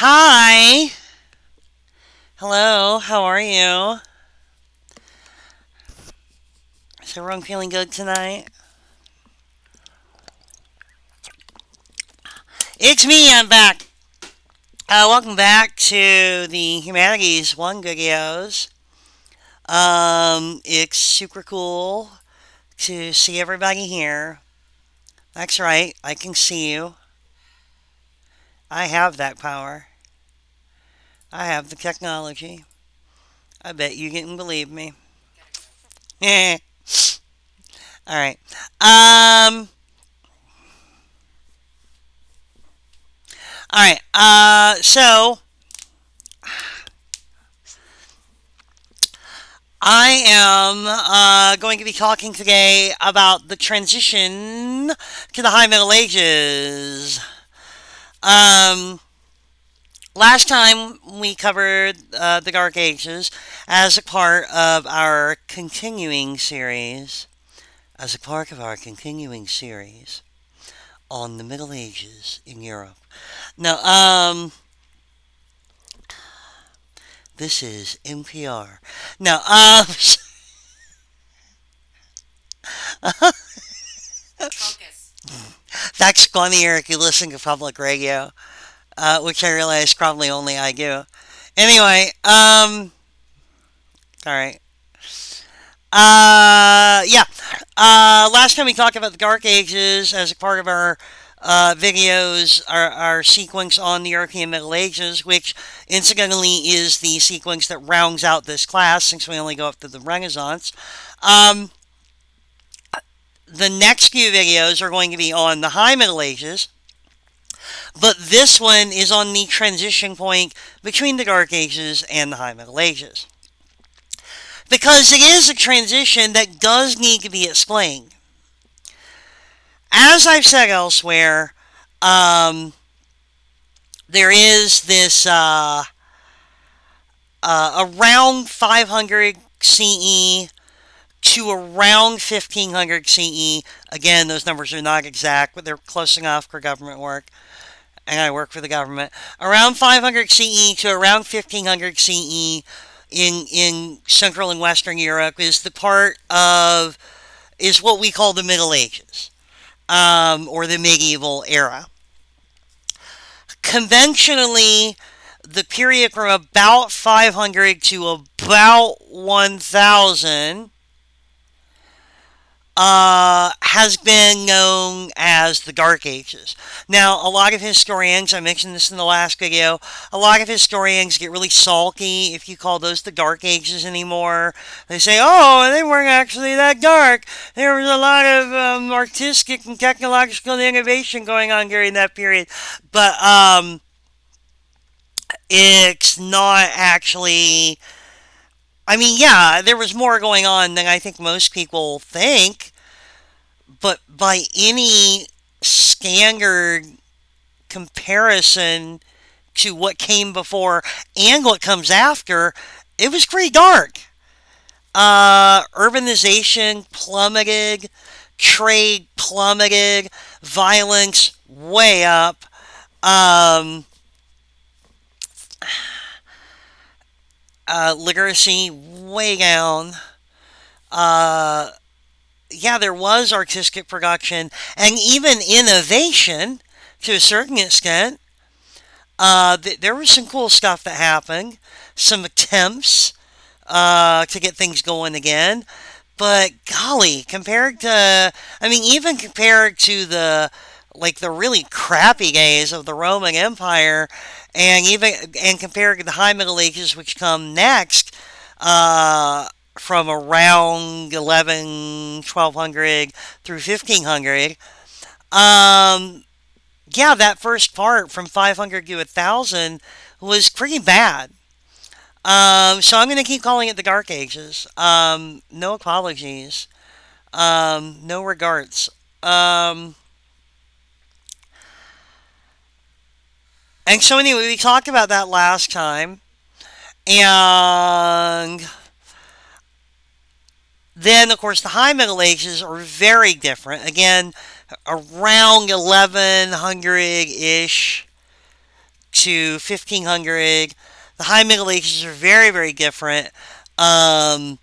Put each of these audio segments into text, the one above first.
Hi. Hello. How are you? Is everyone feeling good tonight? It's me. I'm back. Welcome back to the Humanities 1 videos. It's super cool to see everybody here. That's right. I can see you. I have that power. I have the technology. I bet you didn't believe me. All right. Um. All right. So I am going to be talking today about the transition to the High Middle Ages. Um, Last time we covered the Dark Ages as a part of our continuing series, on the Middle Ages in Europe. Now, this is NPR. Now, that's funnier if you listen to public radio, which I realize probably only I do. Anyway, all right. Yeah. Last time we talked about the Dark Ages as a part of our videos, our sequence on the European Middle Ages, which incidentally is the sequence that rounds out this class since we only go up to the Renaissance. Um, the next few videos are going to be on the High Middle Ages, but this one is on the transition point between the Dark Ages and the High Middle Ages. Because it is a transition that does need to be explained. As I've said elsewhere, um, there is this around 500 CE to around 1500 CE. Again, those numbers are not exact, but they're close enough for government work. And I work for the government. Around 500 CE to around 1500 CE in Central and Western Europe is what we call the Middle Ages, or the medieval era. Conventionally, the period from about 500 to about 1000 has been known as the Dark Ages. Now, a lot of historians, I mentioned this in the last video, a lot of historians get really salty if you call those the Dark Ages anymore. They say, oh, they weren't actually that dark. There was a lot of artistic and technological innovation going on during that period. But it's not actually. I mean, yeah, there was more going on than I think most people think, but by any standard comparison to what came before and what comes after, it was pretty dark. Urbanization plummeted, trade plummeted, violence way up. Um, Literacy way down. Uh, yeah, there was artistic production and even innovation to a certain extent. There was some cool stuff that happened, some attempts to get things going again. But golly, even compared to the really crappy days of the Roman Empire, and compared to the High Middle Ages, which come next, from around 1200 through 1500. Um, yeah, that first part from 500 to 1000 was pretty bad. So I'm going to keep calling it the Dark Ages. No apologies. No regards. Um, and so anyway, we talked about that last time. And then, of course, the High Middle Ages are very different. Again, around 1100-ish to 1500. The High Middle Ages are very, very different. Um,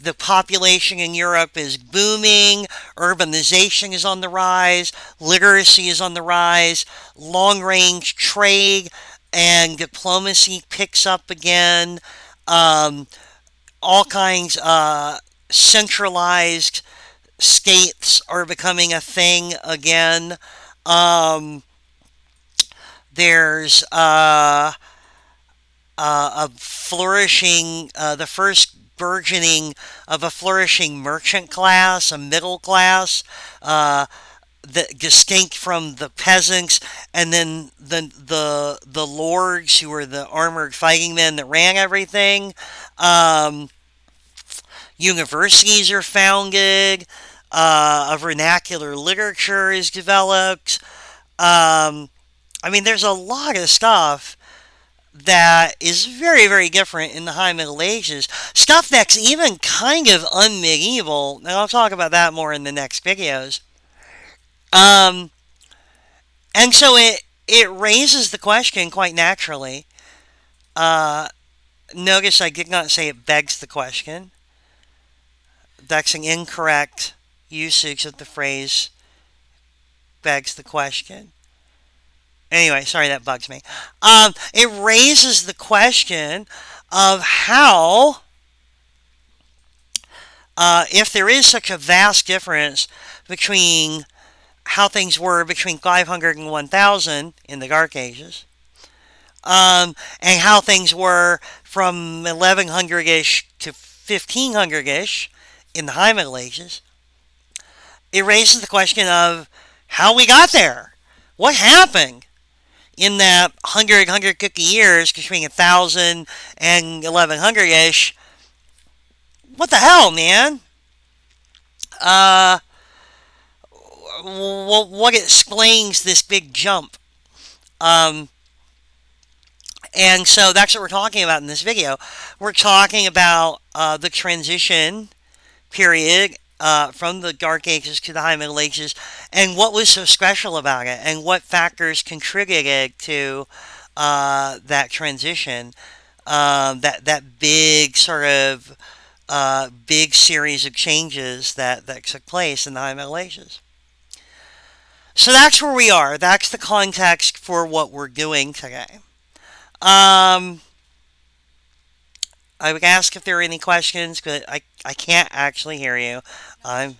the population in Europe is booming, urbanization is on the rise, literacy is on the rise, long range trade and diplomacy picks up again. Um, all kinds centralized states are becoming a thing again. Um, there's a flourishing, the first burgeoning of a flourishing merchant class, a middle class, uh, distinct from the peasants, and then the lords who were the armored fighting men that ran everything. Um, Universities are founded. A vernacular literature is developed. Um, I mean, there's a lot of stuff that is very, very different in the High Middle Ages. Stuff that's even kind of unmedieval, and I'll talk about that more in the next videos. Um, and so it raises the question quite naturally. Uh, Notice I did not say it begs the question. That's an incorrect usage of the phrase begs the question. Anyway, sorry, that bugs me. It raises the question of how, if there is such a vast difference between how things were between 500 and 1000 in the Dark Ages, and how things were from 1100-ish to 1500-ish in the High Middle Ages, it raises the question of how we got there. What happened in that 150 years between 1000 and 1100-ish? What the hell, man? Uh, what explains this big jump? Um, and so that's what we're talking about in this video. We're talking about the transition period from the Dark Ages to the High Middle Ages, and what was so special about it, and what factors contributed to that transition, that big sort of big series of changes that took place in the High Middle Ages. So that's where we are. That's the context for what we're doing today. Um, I would ask if there are any questions, but I can't actually hear you. I'm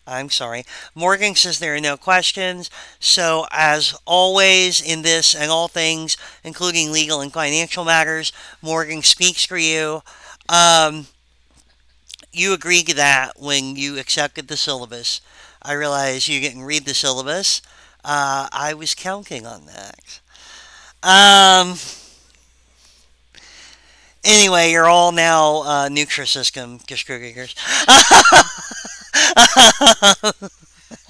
I'm sorry. Morgan says there are no questions. So as always in this and all things, including legal and financial matters, Morgan speaks for you. Um, you agreed to that when you accepted the syllabus. I realize you didn't read the syllabus. I was counting on that. Um, anyway, you're all now Nutrisystem distributors.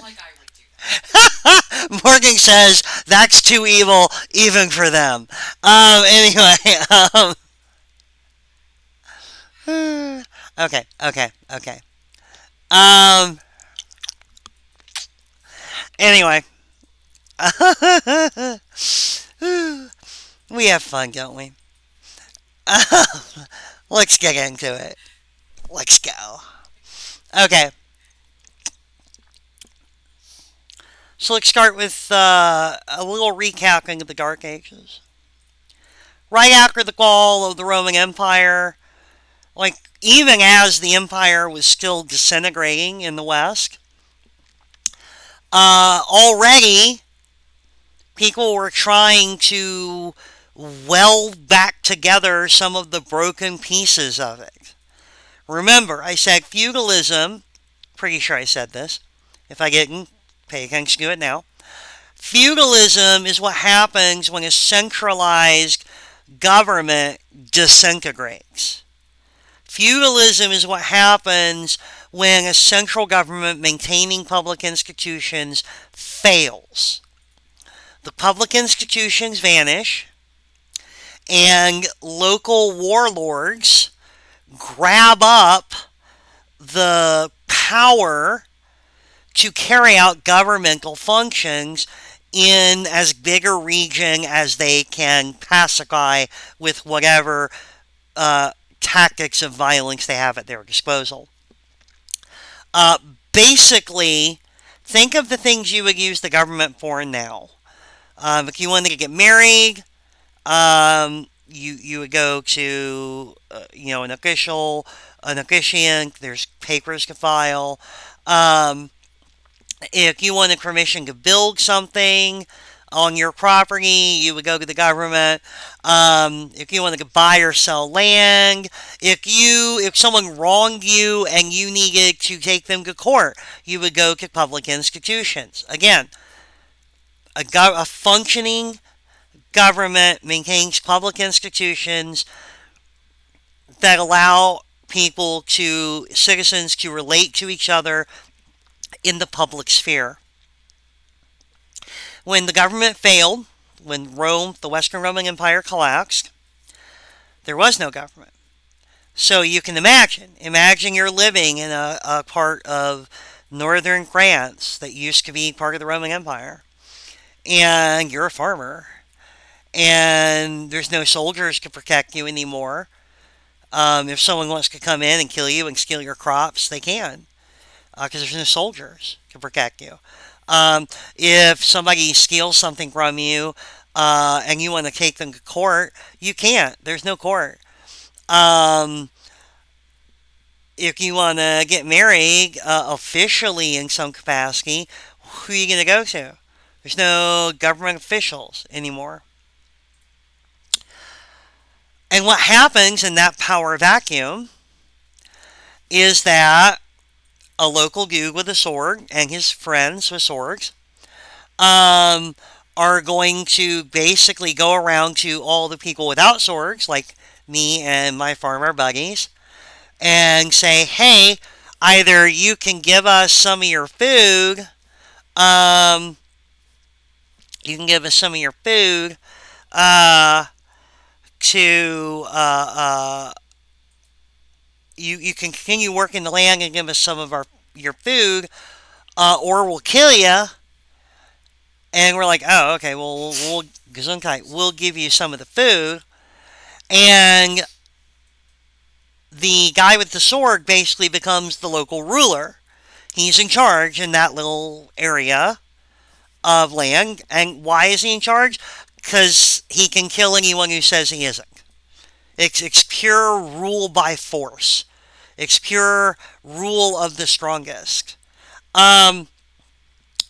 Like I would do that. Morgan says that's too evil even for them. Anyway, okay. Um, anyway, we have fun, don't we? Let's get into it. Let's go. Okay. So let's start with a little recapping of the Dark Ages. Right after the fall of the Roman Empire, like even as the empire was still disintegrating in the West, already people were trying to weld back together some of the broken pieces of it. Remember, I said feudalism, pretty sure I said this. If I didn't, pay attention to it now. Feudalism is what happens when a centralized government disintegrates. Feudalism is what happens when a central government maintaining public institutions fails. The public institutions vanish, and local warlords grab up the power to carry out governmental functions in as big a region as they can pacify with whatever uh, tactics of violence they have at their disposal. Uh, Basically, think of the things you would use the government for now. If you wanted to get married, you would go to an an officiant. There's papers to file. Um, if you wanted permission to build something on your property, you would go to the government. If you wanted to buy or sell land, if someone wronged you and you needed to take them to court, you would go to public institutions. Again, a functioning government maintains public institutions that allow citizens to relate to each other in the public sphere. When the government failed, when the Western Roman Empire collapsed, there was no government. So you can imagine you're living in a part of northern France that used to be part of the Roman Empire, and you're a farmer, and there's no soldiers to protect you anymore. If someone wants to come in and kill you and steal your crops, they can, because there's no soldiers to protect you. If somebody steals something from you and you want to take them to court, you can't. There's no court. Um, if you want to get married officially in some capacity, who are you going to go to? There's no government officials anymore. And what happens in that power vacuum is that a local dude with a sword and his friends with swords um, are going to basically go around to all the people without swords, like me and my farmer buddies, and say, hey, either you can give us some of your food, um, you can give us some of your food uh, to you can continue working the land and give us some of your food, or we'll kill you. And we're like, oh, okay, well, we'll give you some of the food. And the guy with the sword basically becomes the local ruler. He's in charge in that little area of land. And why is he in charge? Because he can kill anyone who says he isn't. It's pure rule by force. It's pure rule of the strongest. Um,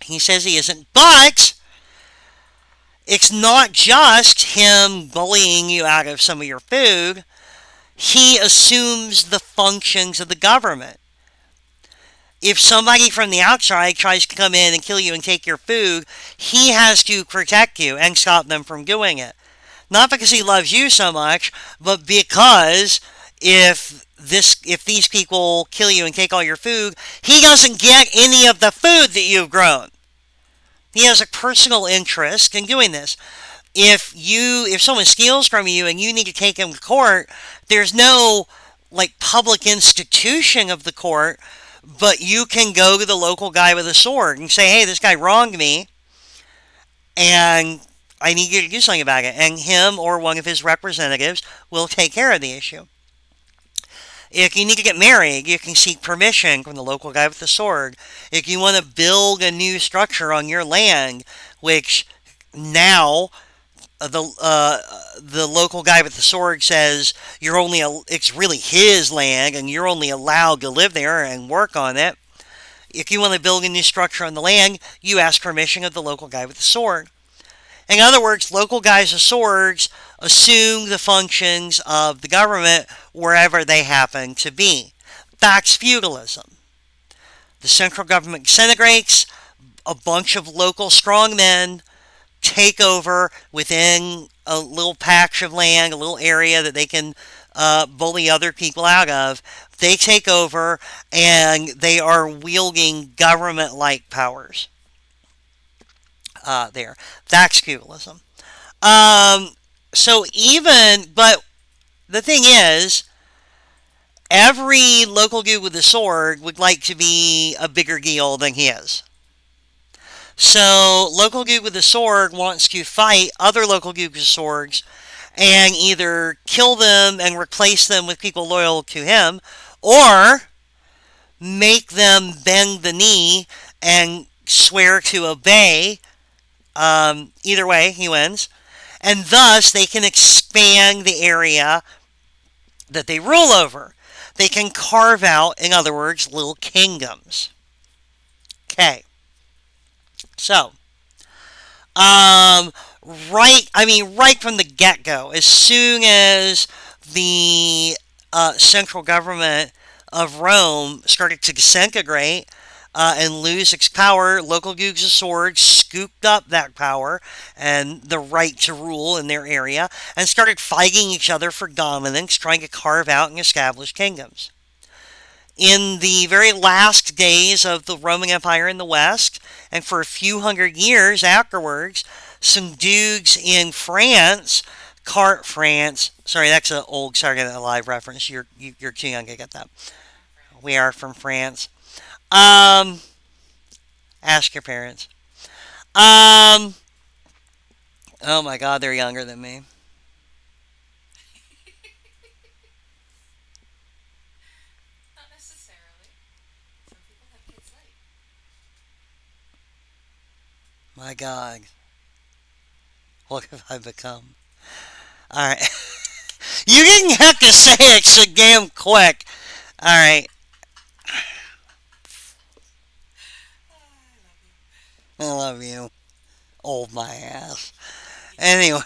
he says he isn't, but it's not just him bullying you out of some of your food. He assumes the functions of the government. If somebody from the outside tries to come in and kill you and take your food, he has to protect you and stop them from doing it. Not because he loves you so much, but because if these people kill you and take all your food, he doesn't get any of the food that you've grown. He has a personal interest in doing this. If someone steals from you and you need to take him to court, there's no like public institution of the court, but you can go to the local guy with a sword and say, hey, this guy wronged me, and I need you to do something about it. And him or one of his representatives will take care of the issue. If you need to get married, you can seek permission from the local guy with the sword. If you want to build a new structure on your land, which now the local guy with the sword says it's really his land and you're only allowed to live there and work on it. If you want to build a new structure on the land, you ask permission of the local guy with the sword. In other words, local guys with swords assume the functions of the government wherever they happen to be. That's feudalism. The central government disintegrates, a bunch of local strongmen take over within a little patch of land, a little area that they can bully other people out of. They take over and they are wielding government-like powers. There. That's feudalism. But the thing is, every local dude with a sword would like to be a bigger deal than he is. So local goog with a sword wants to fight other local goog with swords and either kill them and replace them with people loyal to him, or make them bend the knee and swear to obey. Either way, he wins. And thus, they can expand the area that they rule over. They can carve out, in other words, little kingdoms. Okay. So, um, right from the get go, as soon as the central government of Rome started to disintegrate and lose its power, local Googs of Swords scooped up that power and the right to rule in their area and started fighting each other for dominance, trying to carve out and establish kingdoms. In the very last days of the Roman Empire in the West, and for a few hundred years afterwards, some dudes in France. Sorry, that's an old Saturday Night Live reference. You're too young to get that. We are from France. Um, Ask your parents. Um, oh my God, they're younger than me. Not necessarily. Some people have kids late. My God, what have I become? All right, you didn't have to say it so damn quick. All right, I love you. Old my ass. Anyway,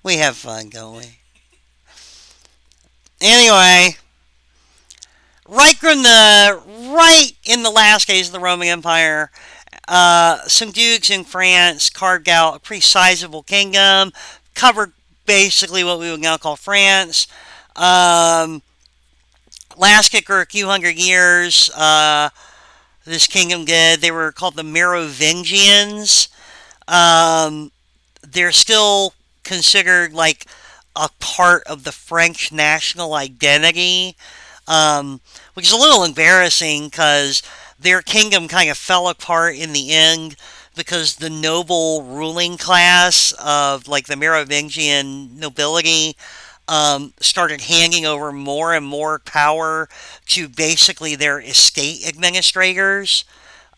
we have fun, don't we? Anyway, right in the last days of the Roman Empire, some dukes in France carved out a pretty sizable kingdom, covered basically what we would now call France. Um, Lasted for a few hundred years. This kingdom did. They were called the Merovingians. Um, they're still considered like a part of the French national identity, which is a little embarrassing because their kingdom kind of fell apart in the end because the noble ruling class of like the Merovingian nobility started handing over more and more power to basically their estate administrators,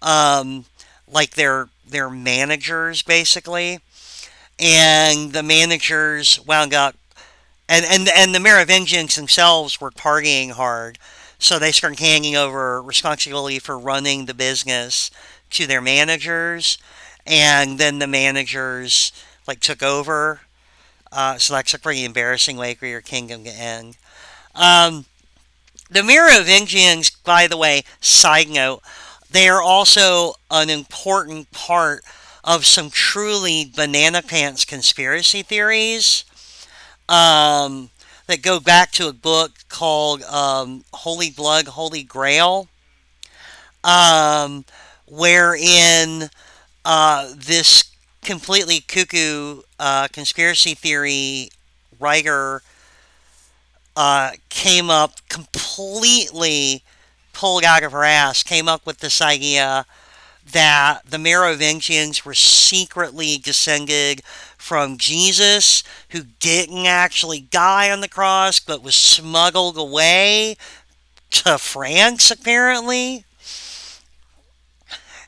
um, like their managers basically, and the managers wound up and the Merovingians themselves were partying hard, so they started handing over responsibility for running the business to their managers, and then the managers like took over. So that's a pretty embarrassing way for your kingdom to end. Um, the Merovingians, by the way, side note, they are also an important part of some truly banana pants conspiracy theories that go back to a book called Holy Blood, Holy Grail, um, wherein this completely cuckoo conspiracy theory writer came up completely pulled out of her ass, came up with this idea that the Merovingians were secretly descended from Jesus, who didn't actually die on the cross but was smuggled away to France, apparently,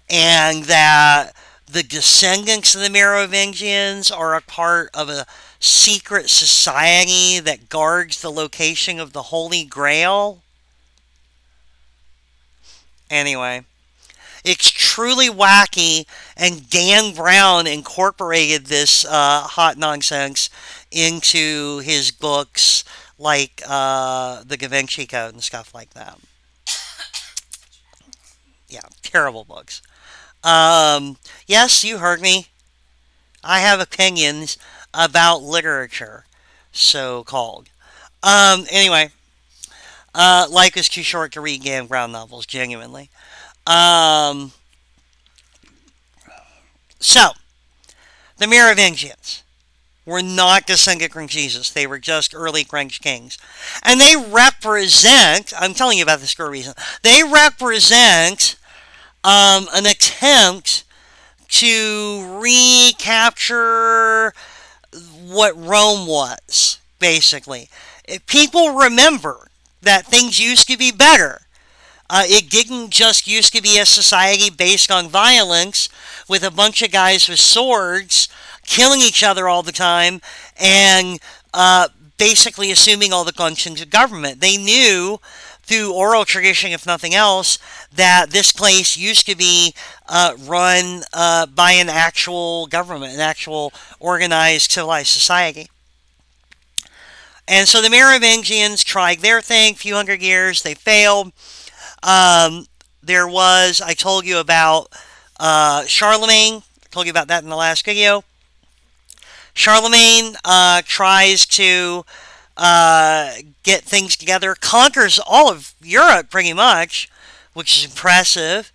and that the descendants of the Merovingians are a part of a secret society that guards the location of the Holy Grail. Anyway, it's truly wacky, and Dan Brown incorporated this hot nonsense into his books, like The Da Vinci Code and stuff like that. Yeah, terrible books. Yes, you heard me. I have opinions about literature, so called. Anyway, life is too short to read Dan Brown novels, genuinely. Um, so, the Merovingians. were not descended from Jesus. They were just early French kings. And they represent, I'm telling you about this for a reason, they represent an attempt to recapture what Rome was, basically. If people remember that things used to be better. It didn't just used to be a society based on violence with a bunch of guys with swords killing each other all the time and basically assuming all the functions of government. They knew through oral tradition, if nothing else, that this place used to be run by an actual government, an actual organized civilized society. And so the Merovingians tried their thing, a few hundred years, they failed. There was, I told you about Charlemagne. I told you about that in the last video. Charlemagne tries to get things together, conquers all of Europe pretty much, which is impressive,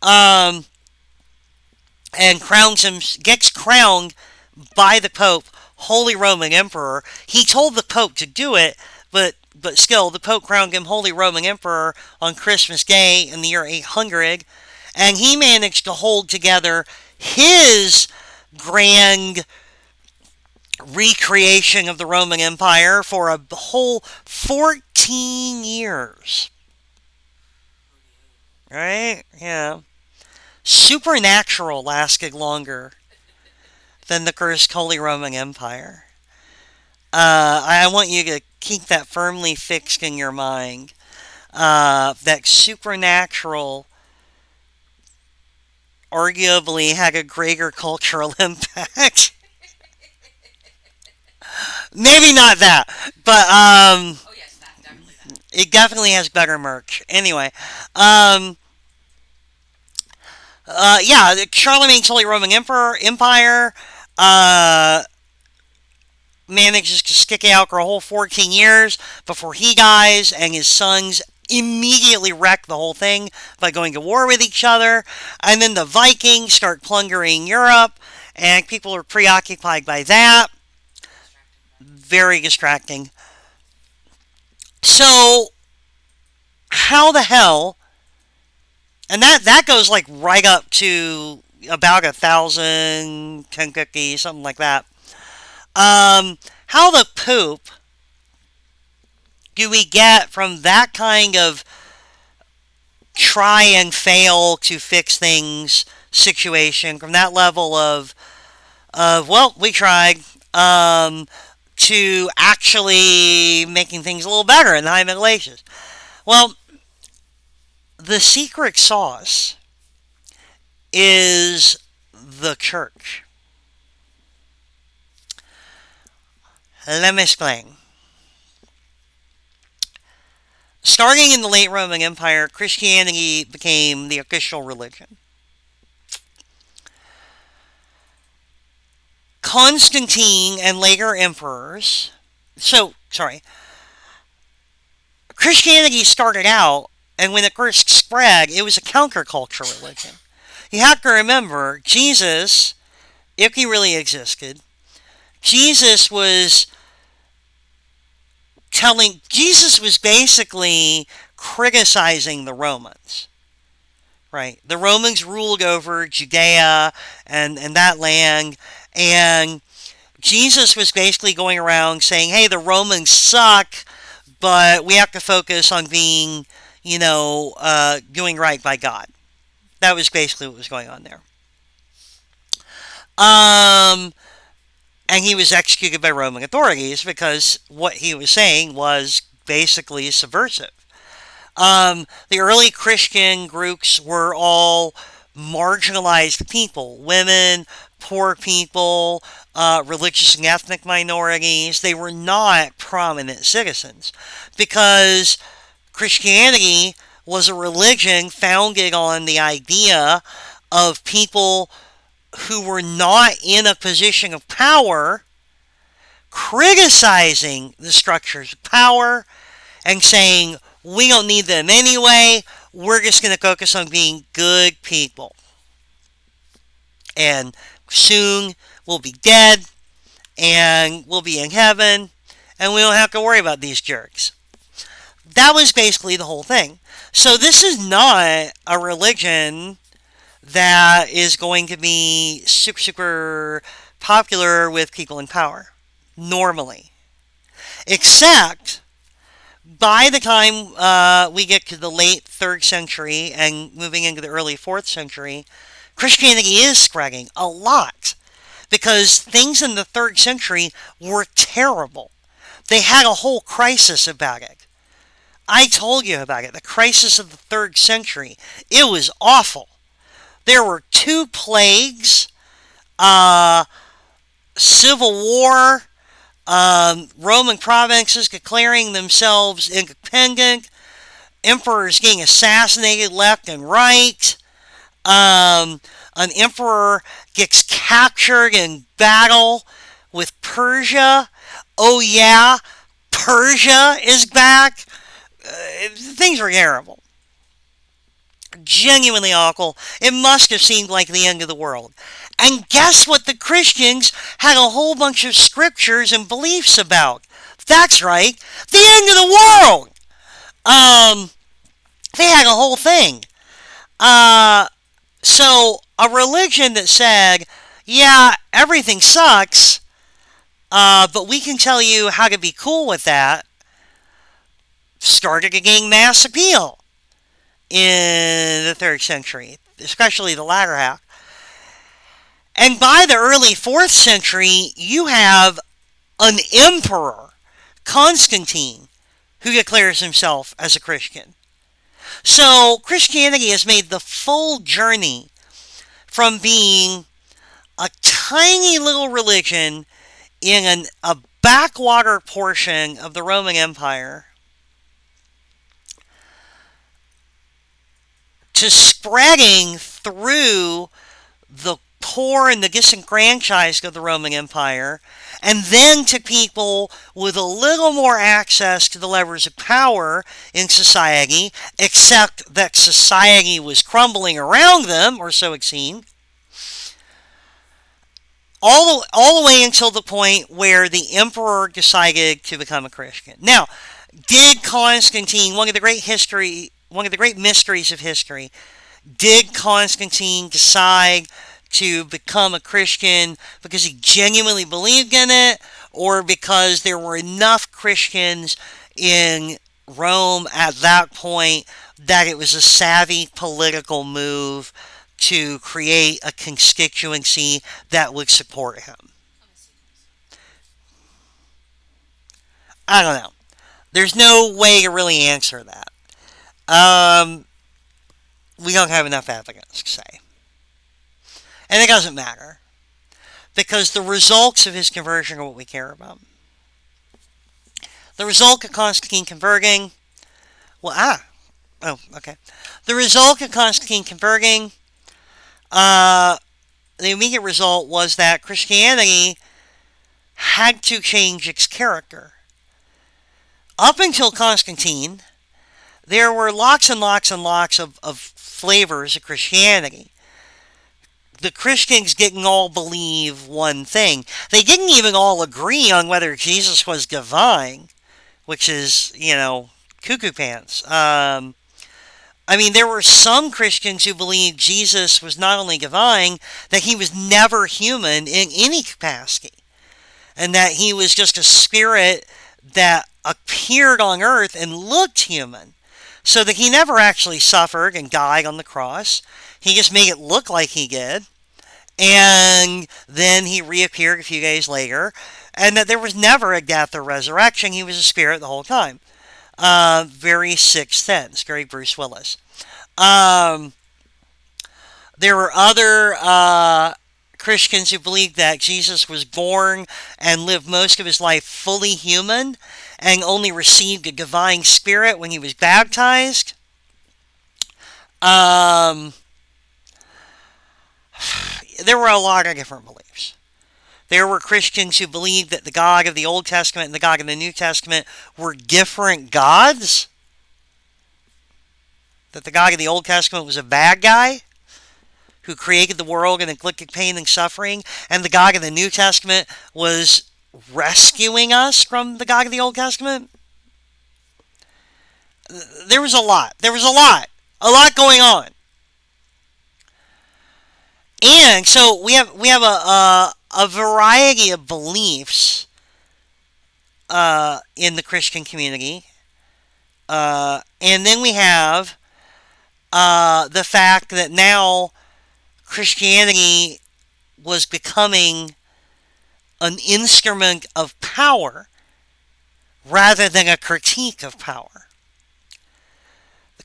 and gets crowned by the Pope, Holy Roman Emperor. He told the Pope to do it, but still, the Pope crowned him Holy Roman Emperor on Christmas Day in the year 800, and he managed to hold together his grand recreation of the Roman Empire for a whole 14 years. Right? Yeah. Supernatural lasted longer than the cursed Holy Roman Empire. I want you to keep that firmly fixed in your mind. That supernatural arguably had a greater cultural impact. Maybe not that, but Oh yes, that definitely that. it definitely has better merch. Anyway, yeah, the Charlemagne's Holy Roman Empire uh, manages to stick out for a whole 14 years before he dies, and his sons immediately wreck the whole thing by going to war with each other. And then the Vikings start plundering Europe, and people are preoccupied by that. Very distracting. So, how the hell? And that goes like right up to about 1,000, 1050, something like that. How the poop do we get from that kind of try and fail to fix things situation, from that level of well, we tried, to actually making things a little better in the high Middle Ages? Well, the secret sauce is the church. Let me explain. Starting in the late Roman Empire, Christianity became the official religion. Constantine and later emperors, Christianity started out, and when it first spread, it was a counterculture religion. You have to remember, Jesus, if he really existed, Jesus was basically criticizing the Romans, right? The Romans ruled over Judea and that land, and Jesus was basically going around saying, hey, the Romans suck, but we have to focus on being, doing right by God. That was basically what was going on there. And he was executed by Roman authorities because what he was saying was basically subversive. The early Christian groups were all marginalized people, women, poor people, religious and ethnic minorities. They were not prominent citizens because Christianity was a religion founded on the idea of people who were not in a position of power criticizing the structures of power and saying, we don't need them anyway, we're just going to focus on being good people. And soon we'll be dead, and we'll be in heaven, and we don't have to worry about these jerks. That was basically the whole thing. So this is not a religion that is going to be super, super popular with people in power, normally. Except by the time we get to the late 3rd century and moving into the early 4th century, Christianity is spreading a lot because things in the 3rd century were terrible. They had a whole crisis about it. I told you about it, the crisis of the 3rd century. It was awful. There were 2 plagues, civil war, Roman provinces declaring themselves independent, emperors getting assassinated left and right, an emperor gets captured in battle with Persia. Oh yeah, Persia is back. Things were terrible. Genuinely awful. It must have seemed like the end of the world. And guess what the Christians had a whole bunch of scriptures and beliefs about? That's right, the end of the world! They had a whole thing. So, a religion that said, yeah, everything sucks, but we can tell you how to be cool with that, started to gain mass appeal in the 3rd century, especially the latter half. And by the early 4th century, you have an emperor, Constantine, who declares himself as a Christian. So Christianity has made the full journey from being a tiny little religion in a backwater portion of the Roman Empire to spreading through the poor and the disenfranchised of the Roman Empire, and then to people with a little more access to the levers of power in society, except that society was crumbling around them, or so it seemed, all the way until the point where the emperor decided to become a Christian. Now, did Constantine, one of the great mysteries of history, did Constantine decide to become a Christian because he genuinely believed in it, or because there were enough Christians in Rome at that point that it was a savvy political move to create a constituency that would support him? I don't know. There's no way to really answer that. We don't have enough evidence to say. And it doesn't matter, because the results of his conversion are what we care about. The result of Constantine converting, the result of Constantine converting, the immediate result was that Christianity had to change its character. Up until Constantine, there were lots and lots and lots of flavors of Christianity. The Christians didn't all believe one thing. They didn't even all agree on whether Jesus was divine, which is, cuckoo pants. There were some Christians who believed Jesus was not only divine, that he was never human in any capacity, and that he was just a spirit that appeared on earth and looked human, so that he never actually suffered and died on the cross. He just made it look like he did. And then he reappeared a few days later, and that there was never a death or resurrection. He was a spirit the whole time. Very Sixth Sense, very Bruce Willis. There were other Christians who believed that Jesus was born and lived most of his life fully human, and only received a divine spirit when he was baptized. There were a lot of different beliefs. There were Christians who believed that the God of the Old Testament and the God of the New Testament were different gods. That the God of the Old Testament was a bad guy who created the world and inflicted pain and suffering, and the God of the New Testament was rescuing us from the God of the Old Testament? There was a lot. There was a lot going on. And so we have a variety of beliefs in the Christian community, and then we have the fact that now Christianity was becoming an instrument of power rather than a critique of power.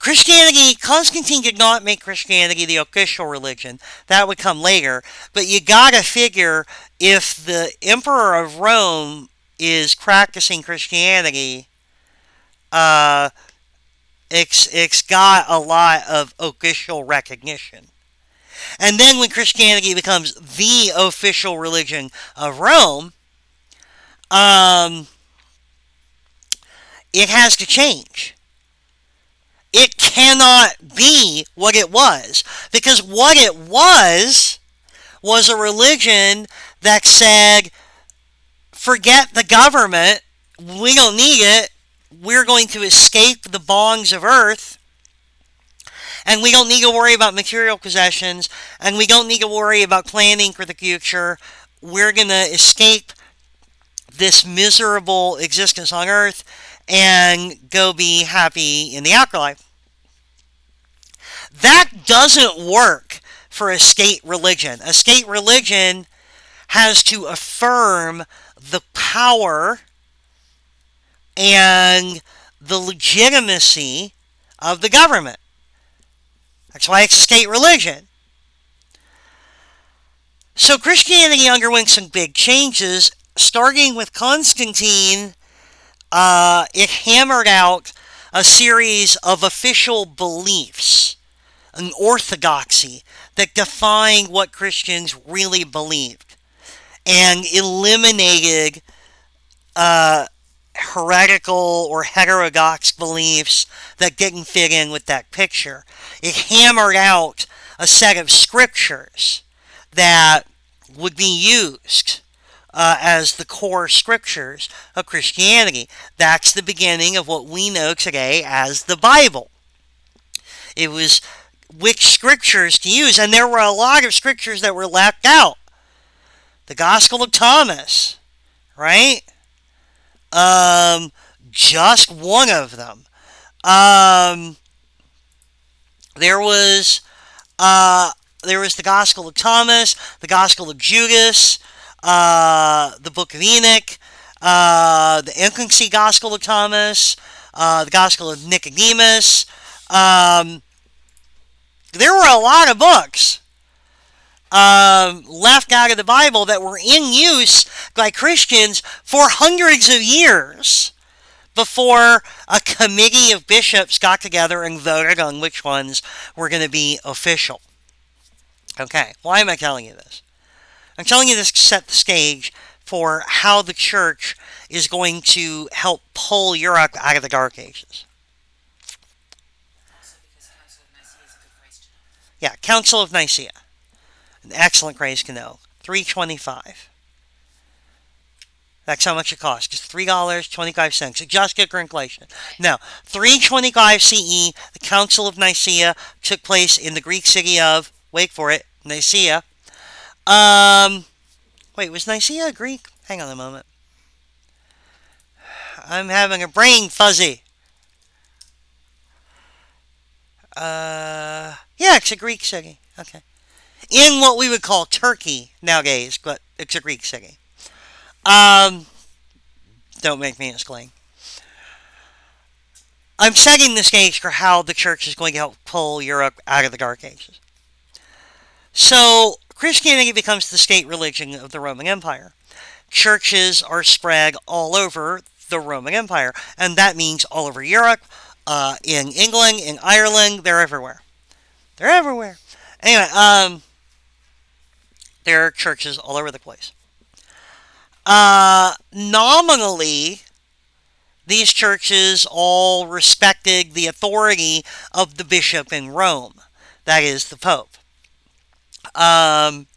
Constantine did not make Christianity the official religion. That would come later. But you gotta figure, if the Emperor of Rome is practicing Christianity, it's got a lot of official recognition. And then when Christianity becomes the official religion of Rome, it has to change. It cannot be what it was. Because what it was a religion that said, forget the government, we don't need it, we're going to escape the bonds of earth, and we don't need to worry about material possessions, and we don't need to worry about planning for the future. We're going to escape this miserable existence on earth and go be happy in the afterlife. That doesn't work for a state religion. A state religion has to affirm the power and the legitimacy of the government. That's why it's a state religion. So Christianity underwent some big changes, starting with Constantine. It hammered out a series of official beliefs, an orthodoxy that defined what Christians really believed, and eliminated heretical or heterodox beliefs that didn't fit in with that picture. It hammered out a set of scriptures that would be used as the core scriptures of Christianity. That's the beginning of what we know today as the Bible. It was which scriptures to use, and there were a lot of scriptures that were left out. The Gospel of Thomas, right? Just one of them. There was the Gospel of Thomas, the Gospel of Judas, the Book of Enoch, the Infancy Gospel of Thomas, the Gospel of Nicodemus. There were a lot of books left out of the Bible that were in use by Christians for hundreds of years before a committee of bishops got together and voted on which ones were going to be official. Okay, why am I telling you this? I'm telling you this to set the stage for how the church is going to help pull Europe out of the Dark Ages. Also because Council of Nicaea is a good price to know. Yeah, Council of Nicaea. An excellent price to know. $3.25. That's how much it costs. Just $3.25. Adjusted for inflation. Now, 325 CE, the Council of Nicaea took place in the Greek city of, wait for it, Nicaea. Wait, was Nicaea Greek? Hang on a moment. I'm having a brain fuzzy. Yeah, it's a Greek city. Okay. In what we would call Turkey nowadays, but it's a Greek city. Don't make me explain. I'm setting the stage for how the church is going to help pull Europe out of the Dark Ages. So, Christianity becomes the state religion of the Roman Empire. Churches are spread all over the Roman Empire, and that means all over Europe, in England, in Ireland, they're everywhere. They're everywhere. Anyway, there are churches all over the place. Nominally, these churches all respected the authority of the bishop in Rome, that is, the Pope. um,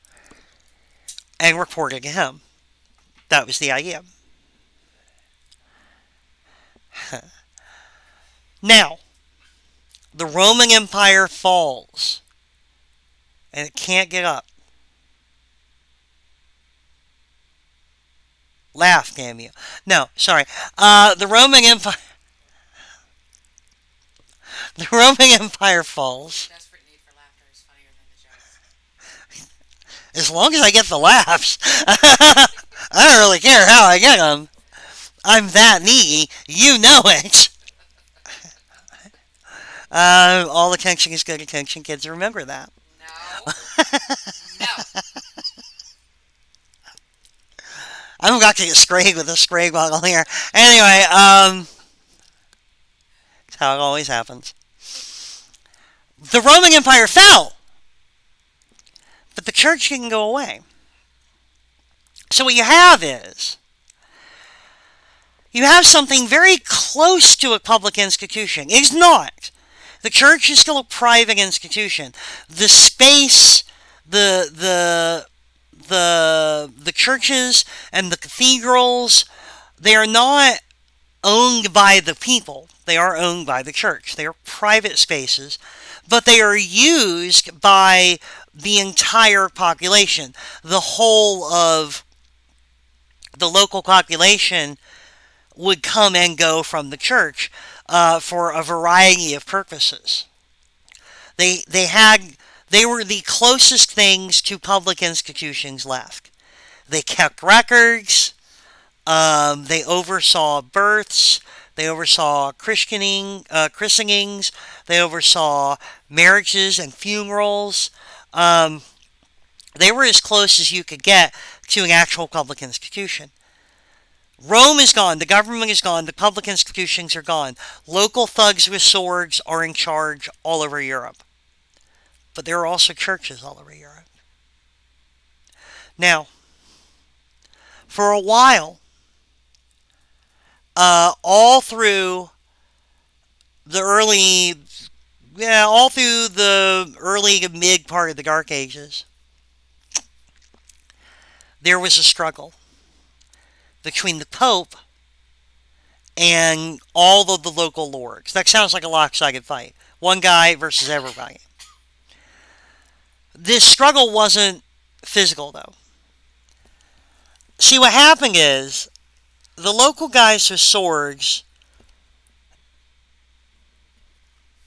and reported to him. That was the idea. Now, the Roman Empire falls, and it can't get up. Laugh, damn you. No, sorry. The Roman Empire. The Roman Empire falls. Desperate need for laughter is funnier than the jokes. As long as I get the laughs, I don't really care how I get them. I'm that needy. You know it. All attention is good attention. Kids, remember that. No. No. I'm about to get sprayed with a spray bottle here. Anyway, that's how it always happens. The Roman Empire fell, but the church didn't go away. So what you have is, you have something very close to a public institution. It's not. The church is still a private institution. The space, the churches and the cathedrals, they are not owned by the people. They are owned by the church. They are private spaces, but they are used by the entire population. The whole of the local population would come and go from the church for a variety of purposes. They were the closest things to public institutions left. They kept records. They oversaw births. They oversaw christenings. They oversaw marriages and funerals. They were as close as you could get to an actual public institution. Rome is gone. The government is gone. The public institutions are gone. Local thugs with swords are in charge all over Europe. But there are also churches all over Europe. Now, for a while, all through the early to mid part of the Dark Ages, there was a struggle between the Pope and all of the local lords. That sounds like a lopsided fight. One guy versus everybody. This struggle wasn't physical, though. See, what happened is, the local guys with swords,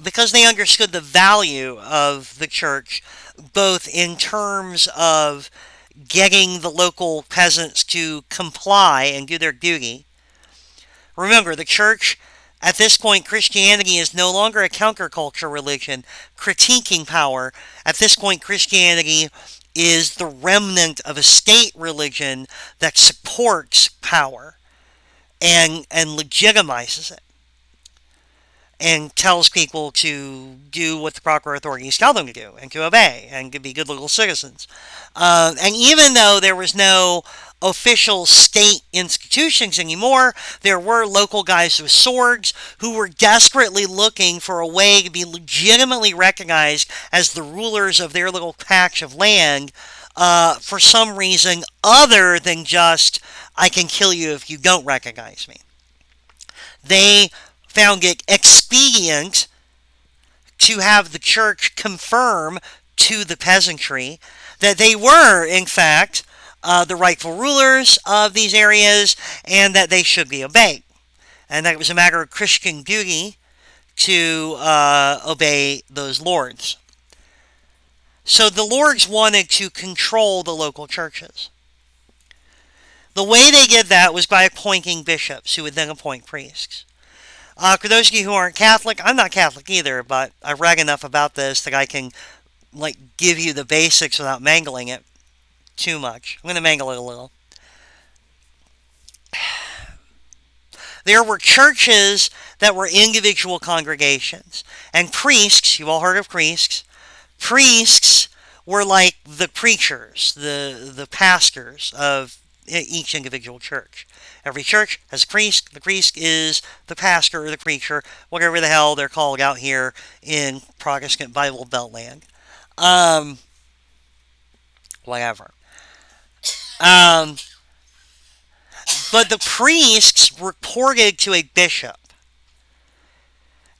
because they understood the value of the church, both in terms of getting the local peasants to comply and do their duty. Remember, the church, at this point, Christianity is no longer a counterculture religion critiquing power. At this point, Christianity is the remnant of a state religion that supports power and legitimizes it, and tells people to do what the proper authorities tell them to do, and to obey, and to be good little citizens. And even though there was no official state institutions anymore, there were local guys with swords who were desperately looking for a way to be legitimately recognized as the rulers of their little patch of land, for some reason other than just, I can kill you if you don't recognize me. They found it expedient to have the church confirm to the peasantry that they were, in fact, the rightful rulers of these areas, and that they should be obeyed. And that it was a matter of Christian duty to obey those lords. So the lords wanted to control the local churches. The way they did that was by appointing bishops, who would then appoint priests. For those of you who aren't Catholic, I'm not Catholic either, but I rag enough about this that I can give you the basics without mangling it too much. I'm going to mangle it a little. There were churches that were individual congregations, and priests, you've all heard of priests. Priests were like the preachers, the pastors of each individual church. Every church has a priest. The priest is the pastor or the preacher, whatever the hell they're called out here in Protestant Bible Belt land. whatever. Um, but the priests reported to a bishop,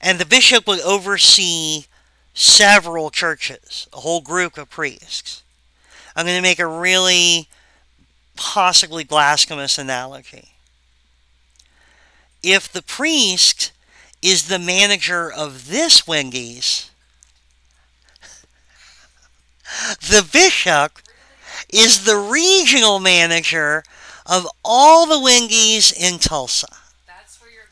and the bishop would oversee several churches, a whole group of priests. I'm going to make a really possibly blasphemous analogy. If the priest is the manager of this Wendy's, the bishop is the regional manager of all the Wendy's in Tulsa. That's where you're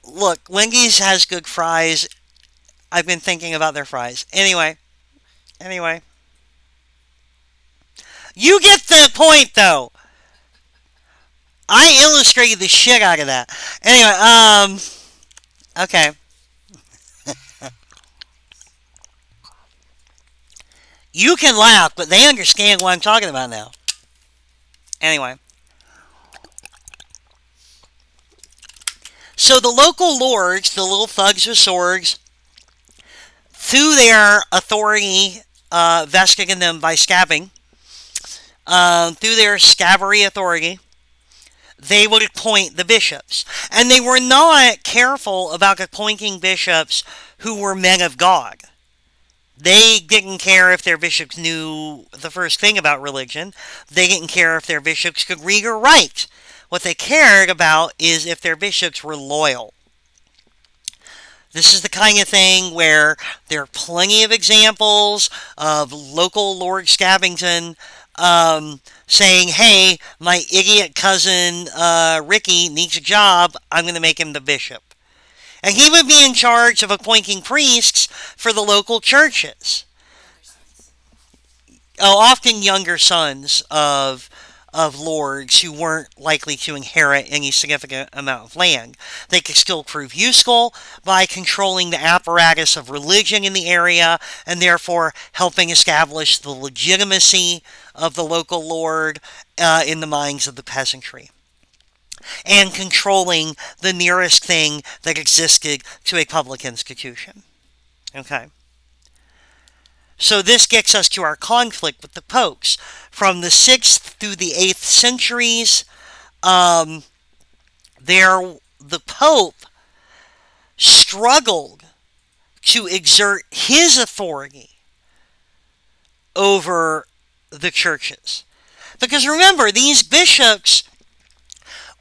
going? Look, Wendy's has good fries. I've been thinking about their fries. Anyway. You get the point, though. I illustrated the shit out of that. Anyway, okay. You can laugh, but they understand what I'm talking about now. Anyway. So the local lords, the little thugs with swords, through their authority vested in them by scabbing, through their scabbery authority, they would appoint the bishops. And they were not careful about appointing bishops who were men of God. They didn't care if their bishops knew the first thing about religion. They didn't care if their bishops could read or write. What they cared about is if their bishops were loyal. This is the kind of thing where there are plenty of examples of local Lord Scabbington saying, hey, my idiot cousin Ricky needs a job, I'm going to make him the bishop. And he would be in charge of appointing priests for the local churches. Oh, often younger sons of lords who weren't likely to inherit any significant amount of land. They could still prove useful by controlling the apparatus of religion in the area and therefore helping establish the legitimacy of the local lord in the minds of the peasantry, and controlling the nearest thing that existed to a public institution. Okay. So this gets us to our conflict with the popes. From the 6th through the 8th centuries, the Pope struggled to exert his authority over the churches. Because remember, these bishops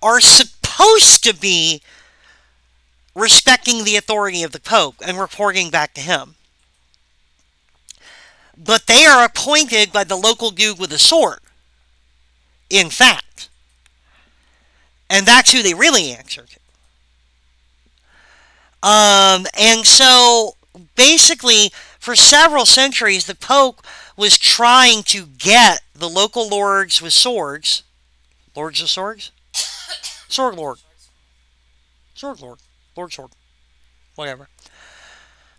are supposed to be respecting the authority of the Pope and reporting back to him. But they are appointed by the local dude with a sword, in fact. And that's who they really answer to. And so, basically, for several centuries, the Pope was trying to get the local lords with swords. Lords with swords? Sword lord. Sword lord. Lord sword. Whatever.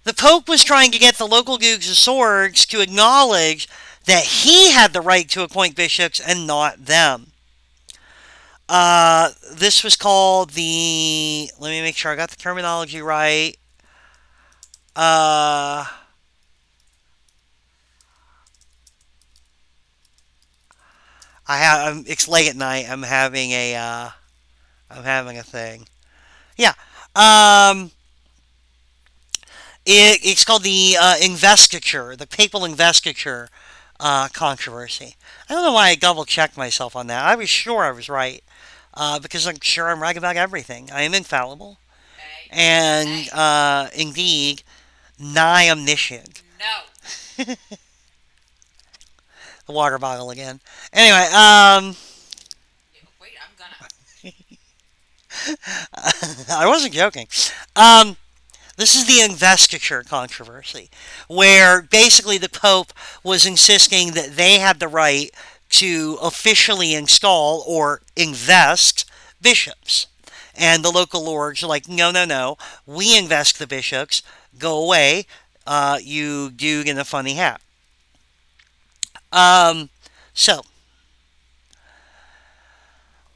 The Pope was trying to get the local dukes of swords to acknowledge that he had the right to appoint bishops and not them. This was called the... Let me make sure I got the terminology right. It's late at night. I'm having a thing. Yeah. It's called the investiture, the papal investiture controversy. I don't know why I double-checked myself on that. I was sure I was right, because I'm sure I'm right about everything. I am infallible, and indeed, nigh omniscient. No. The water bottle again. Anyway, Wait, I'm gonna. I wasn't joking. This is the investiture controversy, where basically the Pope was insisting that they had the right to officially install or invest bishops. And the local lords are like, no, we invest the bishops, go away, you dude in a funny hat. So,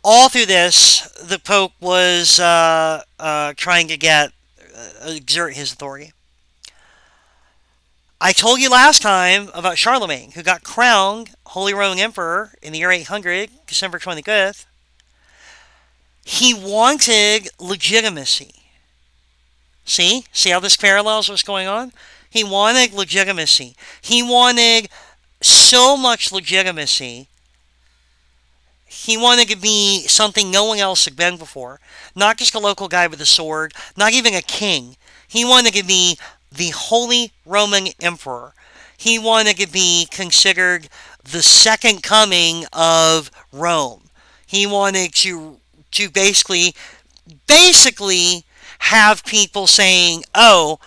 all through this, the Pope was trying to exert his authority. I told you last time about Charlemagne, who got crowned Holy Roman Emperor in the year 800, December 25th. He wanted legitimacy. See how this parallels what's going on? He wanted legitimacy. He wanted so much legitimacy. He wanted to be something no one else had been before. Not just a local guy with a sword, not even a king. He wanted to be the Holy Roman Emperor. He wanted to be considered the second coming of Rome. He wanted to basically have people saying, "Oh,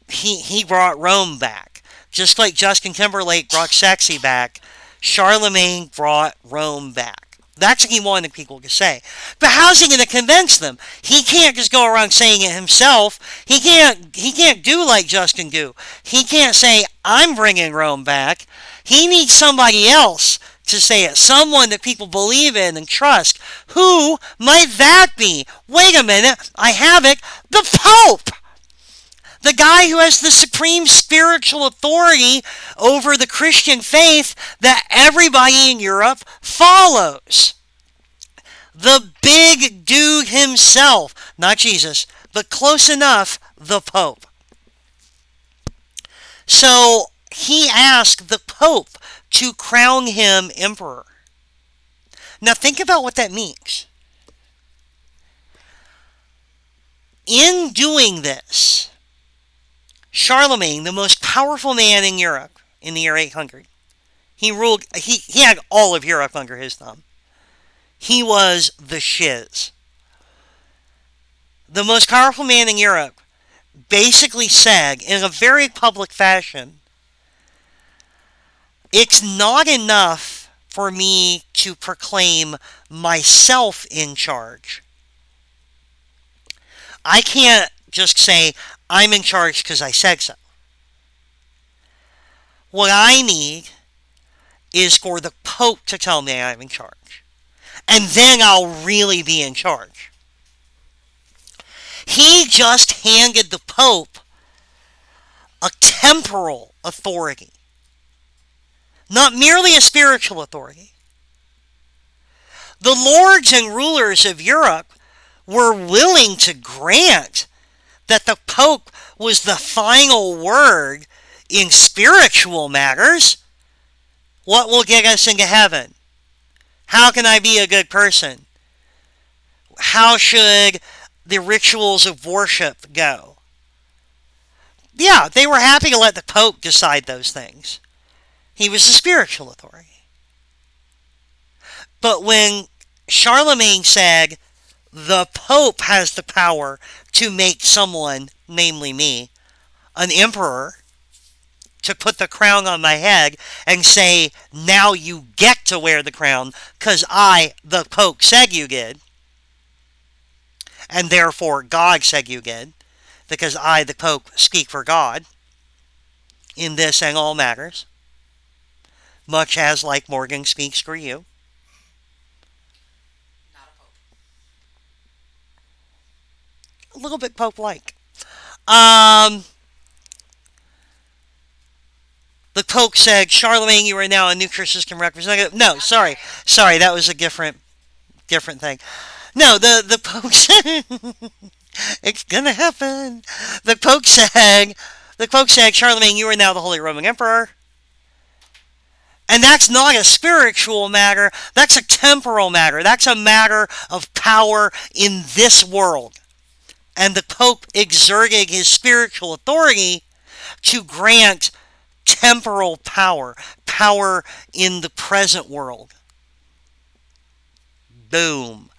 he brought Rome back." Just like Justin Timberlake brought sexy back, Charlemagne brought Rome back. That's what he wanted people to say. But how's he going to convince them? He can't just go around saying it himself. He can't do like Justin do. He can't say, "I'm bringing Rome back." He needs somebody else to say it. Someone that people believe in and trust. Who might that be? Wait a minute. I have it. The Pope! The guy who has the supreme spiritual authority over the Christian faith that everybody in Europe follows. The big dude himself, not Jesus, but close enough, the Pope. So he asked the Pope to crown him emperor. Now think about what that means. In doing this, Charlemagne, the most powerful man in Europe in the year 800, he ruled. He had all of Europe under his thumb. He was the shiz. The most powerful man in Europe basically said, in a very public fashion, "It's not enough for me to proclaim myself in charge. I can't just say, I'm in charge because I said so. What I need is for the Pope to tell me I'm in charge. And then I'll really be in charge." He just handed the Pope a temporal authority, not merely a spiritual authority. The lords and rulers of Europe were willing to grant that the Pope was the final word in spiritual matters. What will get us into heaven? How can I be a good person? How should the rituals of worship go? Yeah, they were happy to let the Pope decide those things. He was the spiritual authority. But when Charlemagne said, "The Pope has the power to make someone, namely me, an emperor, to put the crown on my head and say, now you get to wear the crown because I, the Pope, said you did. And therefore God said you did, because I, the Pope, speak for God in this and all matters, much as, like Morgan, speaks for you." Not a pope. A little bit Pope-like. The Pope said, "Charlemagne, you are now a nuclear system representative." No, sorry, that was a different thing. No, the Pope said, "It's gonna happen." The Pope said, "Charlemagne, you are now the Holy Roman Emperor." And that's not a spiritual matter. That's a temporal matter. That's a matter of power in this world. And the Pope exerted his spiritual authority to grant temporal power in the present world. Boom.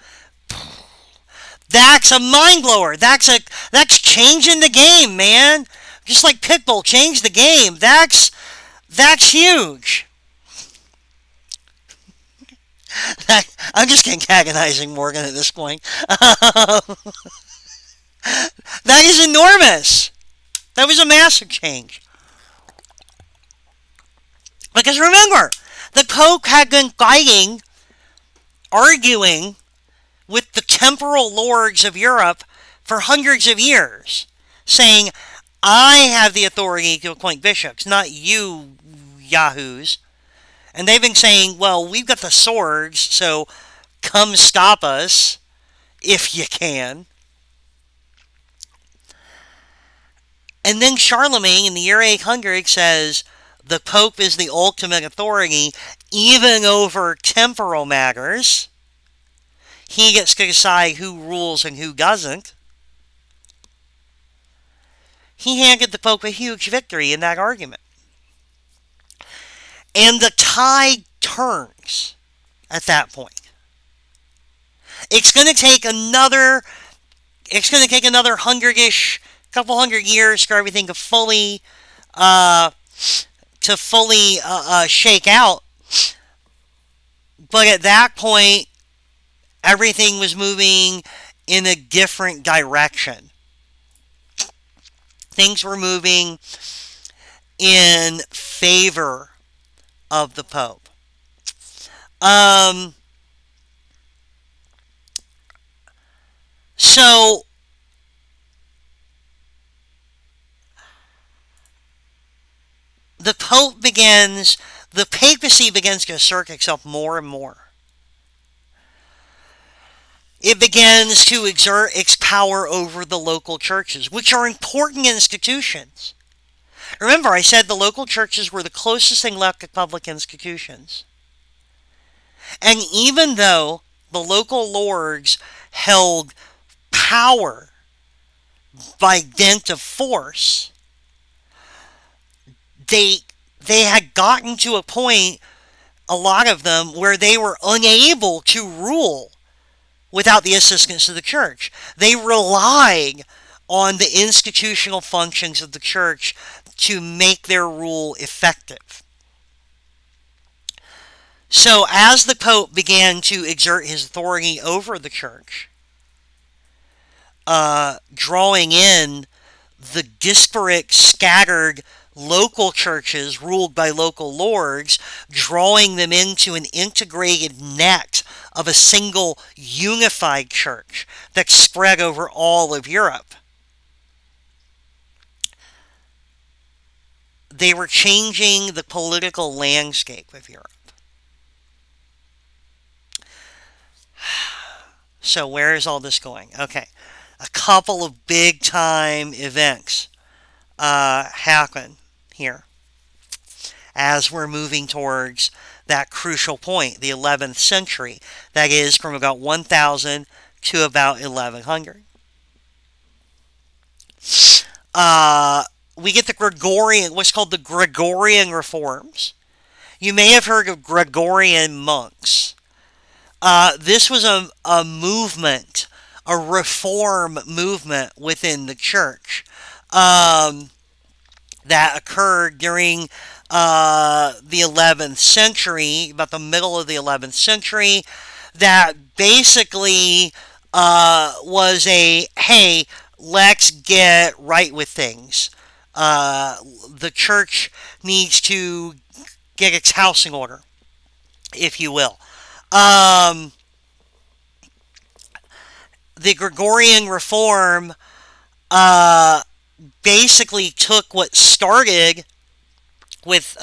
That's a mind blower. That's changing the game, man. Just like Pitbull changed the game. That's huge. I'm just antagonizing Morgan at this point. That is enormous. That was a massive change. Because remember, the Pope had been fighting, arguing with the temporal lords of Europe for hundreds of years, saying, I have the authority to appoint bishops, not you yahoos. And they've been saying, well, we've got the swords, so come stop us if you can. And then Charlemagne in the year 800 says the Pope is the ultimate authority, even over temporal matters. He gets to decide who rules and who doesn't. He handed the Pope a huge victory in that argument. And the tide turns at that point. It's going to take another hundred-ish, couple hundred years for everything to fully shake out. But at that point, everything was moving in a different direction. Things were moving in favor of the Pope. So the papacy begins to assert itself more and more. It begins to exert its power over the local churches, which are important institutions. Remember, I said the local churches were the closest thing left to public institutions. And even though the local lords held power by dint of force, they had gotten to a point, a lot of them, where they were unable to rule without the assistance of the church. They relied on the institutional functions of the church to make their rule effective. So as the Pope began to exert his authority over the church, drawing in the disparate, scattered local churches ruled by local lords, drawing them into an integrated net of a single unified church that spread over all of Europe. They were changing the political landscape of Europe. So where is all this going? Okay, a couple of big time events happen here as we're moving towards that crucial point, the 11th century. That is from about 1000 to about 1100. We get the Gregorian, what's called the Gregorian reforms. You may have heard of Gregorian monks. This was a movement, a reform movement within the church that occurred during the 11th century, about the middle of the 11th century, that basically was a, hey, let's get right with things. The church needs to get its house in order, if you will. The Gregorian reform basically took what started with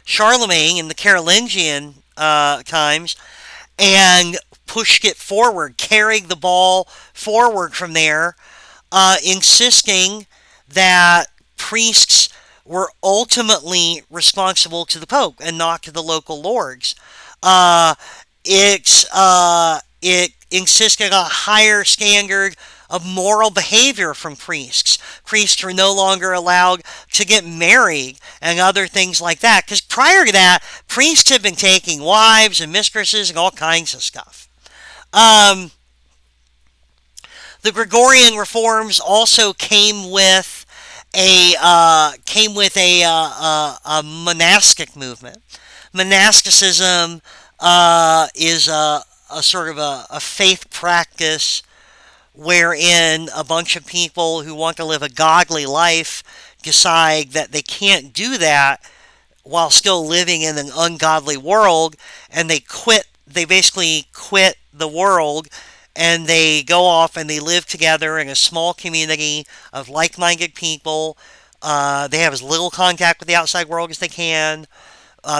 Charlemagne in the Carolingian times and pushed it forward, carried the ball forward from there, insisting that priests were ultimately responsible to the Pope and not to the local lords. It insisted on a higher standard of moral behavior from priests. Priests were no longer allowed to get married and other things like that. Because prior to that, priests had been taking wives and mistresses and all kinds of stuff. The Gregorian reforms also came with a monastic movement. Monasticism is a sort of a faith practice wherein a bunch of people who want to live a godly life decide that they can't do that while still living in an ungodly world, and they basically quit the world and they go off and they live together in a small community of like-minded people. They have as little contact with the outside world as they can.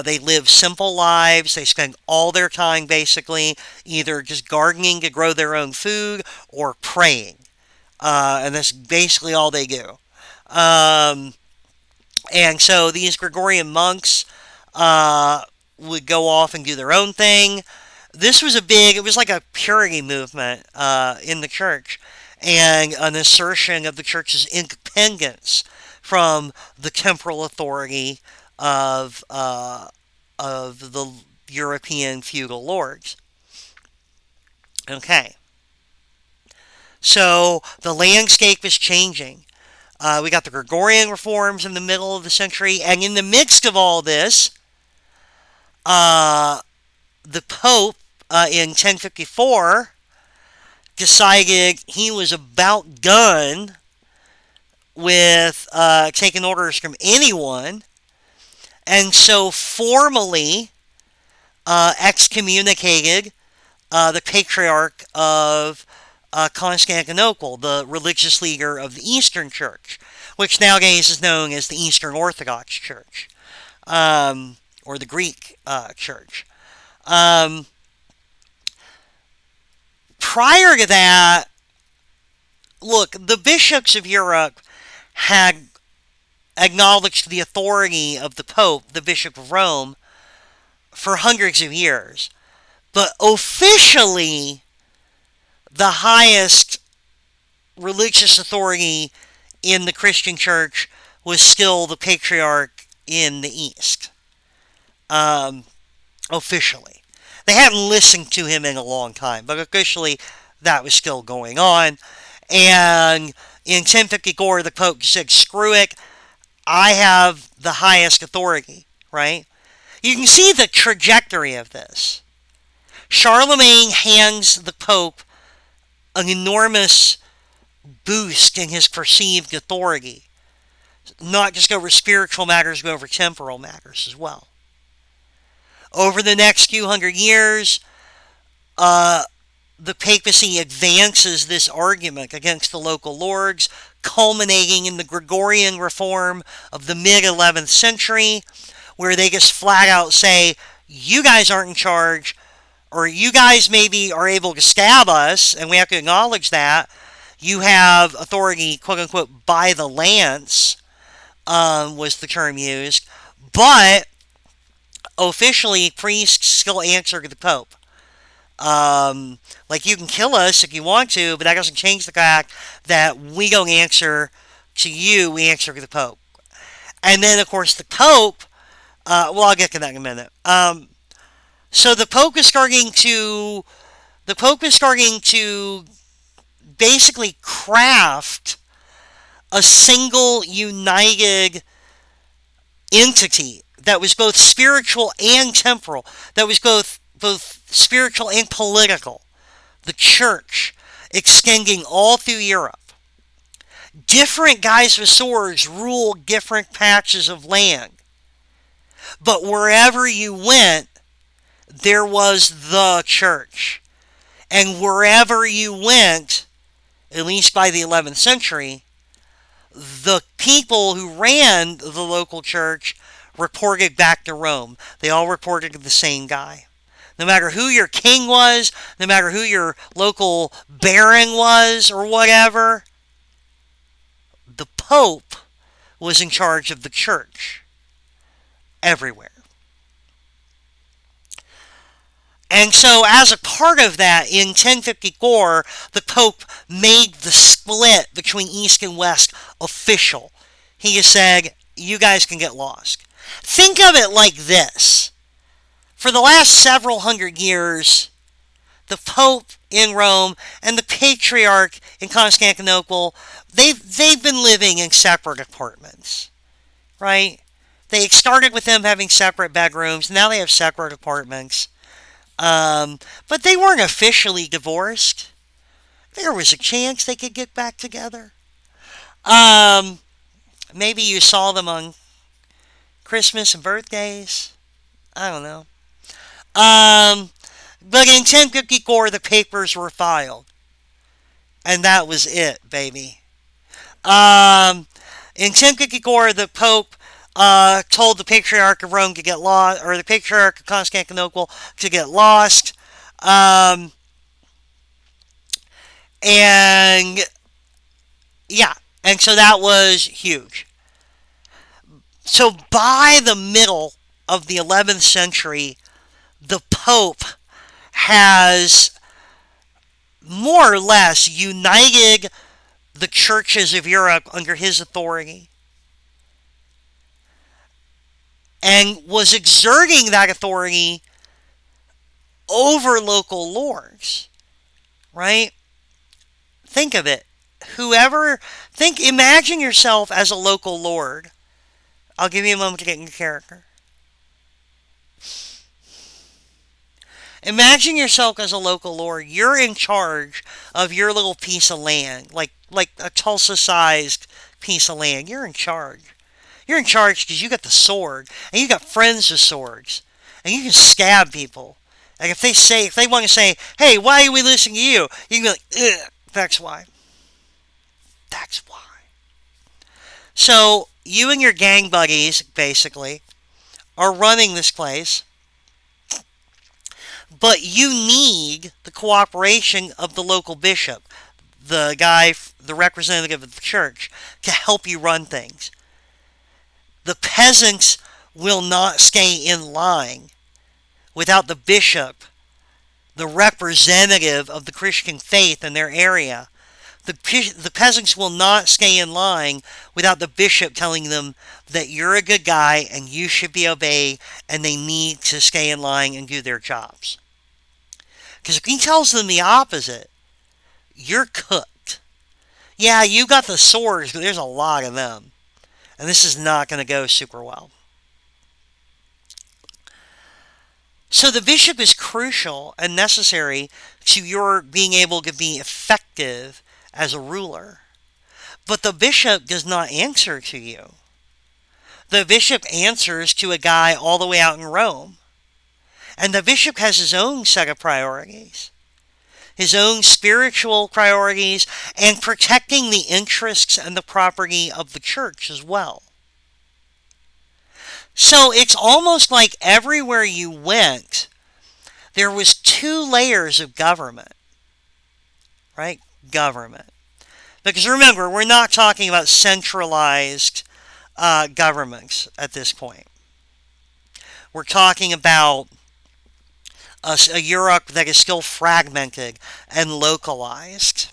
They live simple lives. They spend all their time basically either just gardening to grow their own food or praying. And that's basically all they do. Um, and so these Gregorian monks uh, would go off and do their own thing. This was it was like a purity movement in the church and an assertion of the church's independence from the temporal authority of the European feudal lords. Okay, so the landscape is changing. We got the Gregorian reforms in the middle of the century, and in the midst of all this, uh, the Pope in 1054 decided he was about done with taking orders from anyone, and so formally excommunicated the Patriarch of Constantinople, the religious leader of the Eastern Church, which nowadays is known as the Eastern Orthodox Church, or the Greek Church. Um, Prior to that, look, the bishops of Europe had acknowledged the authority of the Pope, the Bishop of Rome, for hundreds of years. But officially, the highest religious authority in the Christian church was still the Patriarch in the East. Um, Officially. They hadn't listened to him in a long time, but officially that was still going on. And in 1054, the Pope said, screw it, I have the highest authority, right? You can see the trajectory of this. Charlemagne hands the Pope an enormous boost in his perceived authority, not just over spiritual matters, but over temporal matters as well. Over the next few hundred years, uh, the papacy advances this argument against the local lords, culminating in the Gregorian reform of the mid 11th century, where they just flat out say, you guys aren't in charge, or you guys maybe are able to stab us, and we have to acknowledge that. You have authority, quote unquote, by the lance, was the term used, but officially priests still answer to the Pope. Like, you can kill us if you want to, but that doesn't change the fact that we don't answer to you, we answer to the Pope. And then, of course, the Pope, well, I'll get to that in a minute. So the Pope is starting to basically craft a single united entity that was both spiritual and temporal, that was both spiritual and political. The church extending all through Europe. Different guys with swords rule different patches of land. But wherever you went, there was the church. And wherever you went, at least by the 11th century, the people who ran the local church reported back to Rome. They all reported to the same guy. No matter who your king was, no matter who your local baron was, or whatever, the Pope was in charge of the church everywhere. And so, as a part of that, in 1054, the Pope made the split between East and West official. He just said, you guys can get lost. Think of it like this. For the last several hundred years, the Pope in Rome and the Patriarch in Constantinople, they've been living in separate apartments, right? They started with them having separate bedrooms. Now they have separate apartments. But they weren't officially divorced. There was a chance they could get back together. Um, Maybe you saw them on Christmas and birthdays. I don't know. Um, But in 1054, the papers were filed. And that was it, baby. Um, in 1054, the Pope told the Patriarch of Rome to get lost, or the Patriarch of Constantinople to get lost. Um, and yeah, and so that was huge. So by the middle of the 11th century, the Pope has more or less united the churches of Europe under his authority and was exerting that authority over local lords, right? Think of it. Imagine yourself as a local lord. I'll give you a moment to get into character. Imagine yourself as a local lord. You're in charge of your little piece of land, like a Tulsa-sized piece of land. You're in charge. You're in charge because you got the sword, and you got friends with swords, and you can stab people. Like if they want to say, "Hey, why are we listening to you?" You can be like, "Ugh, that's why. That's why." So you and your gang buddies, basically, are running this place, but you need the cooperation of the local bishop, the representative of the church, to help you run things. The peasants will not stay in line without the bishop, the representative of the Christian faith in their area. The peasants will not stay in line without the bishop telling them that you're a good guy and you should be obeyed and they need to stay in line and do their jobs. Because if he tells them the opposite, you're cooked. Yeah, you got the swords, but there's a lot of them. And this is not going to go super well. So the bishop is crucial and necessary to your being able to be effective as a ruler. But the bishop does not answer to you. The bishop answers to a guy all the way out in Rome. And the bishop has his own set of priorities, his own spiritual priorities, and protecting the interests and the property of the church as well. So it's almost like everywhere you went, there was two layers of government, right? Government. Because remember, we're not talking about centralized governments at this point. We're talking about a Europe that is still fragmented and localized.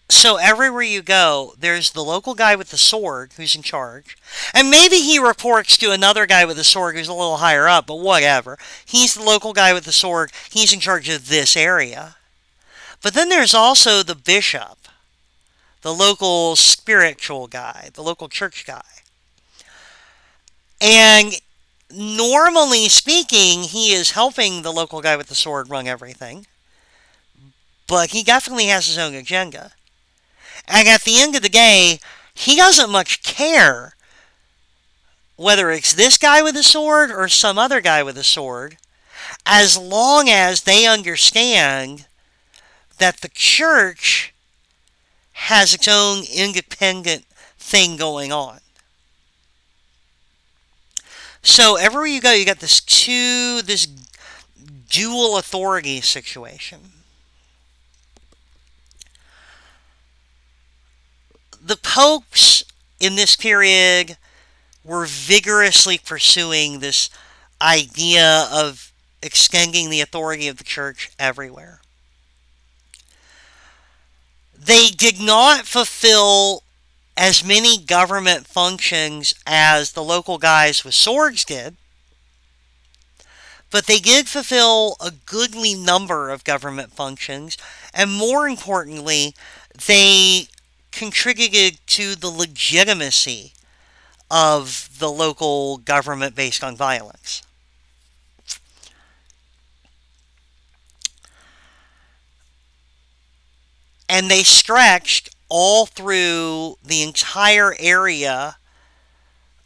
So everywhere you go, there's the local guy with the sword who's in charge. And maybe he reports to another guy with the sword who's a little higher up, but whatever. He's the local guy with the sword. He's in charge of this area. But then there's also the bishop, the local spiritual guy, the local church guy. And normally speaking, he is helping the local guy with the sword run everything. But he definitely has his own agenda. And at the end of the day, he doesn't much care whether it's this guy with a sword or some other guy with a sword, as long as they understand that the church has its own independent thing going on. So everywhere you go, you got this dual authority situation. The popes in this period were vigorously pursuing this idea of extending the authority of the church everywhere. They did not fulfill as many government functions as the local guys with swords did, but they did fulfill a goodly number of government functions, and more importantly, they contributed to the legitimacy of the local government based on violence. And they stretched all through the entire area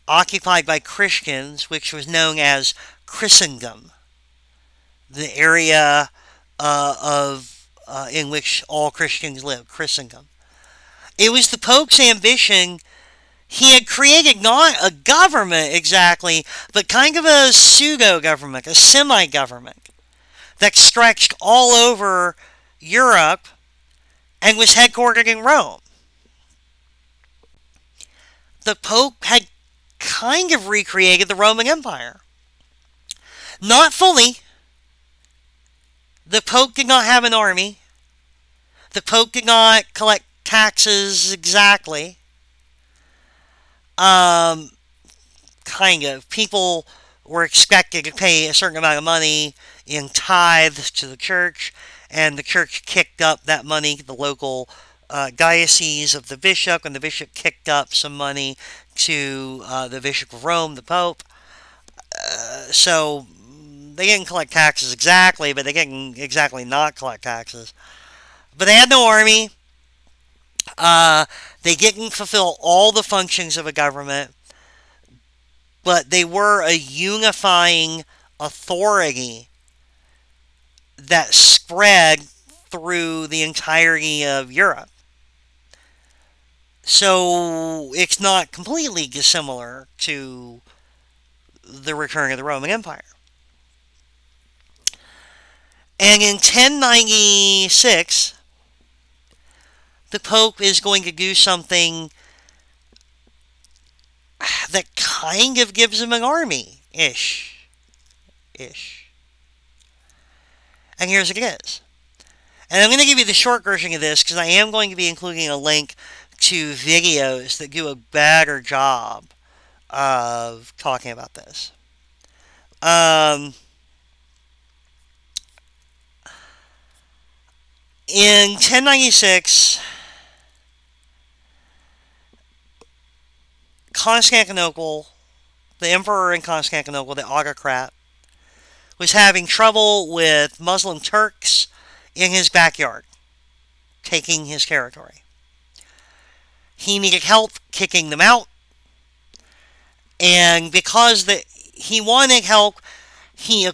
occupied by Christians, which was known as Christendom, the area of in which all Christians live, Christendom. It was the Pope's ambition. He had created not a government exactly, but kind of a pseudo-government, a semi-government that stretched all over Europe and was headquartered in Rome. The Pope had kind of recreated the Roman Empire. Not fully. The Pope did not have an army. The Pope did not collect taxes exactly. Kind of. People were expected to pay a certain amount of money in tithes to the church, and the church kicked up that money to the local diocese of the bishop, and the bishop kicked up some money to the Bishop of Rome, the Pope. So they didn't collect taxes exactly, but they didn't exactly not collect taxes. But they had no army. They didn't fulfill all the functions of a government, but they were a unifying authority that spread through the entirety of Europe. So it's not completely dissimilar to the return of the Roman Empire. And in 1096, the Pope is going to do something that kind of gives him an army-ish. And here's what it is. And I'm going to give you the short version of this because I am going to be including a link to videos that do a better job of talking about this. In 1096, Constantinople, the emperor in Constantinople, the autocrat, was having trouble with Muslim Turks in his backyard, taking his territory. He needed help kicking them out, and because he wanted help, he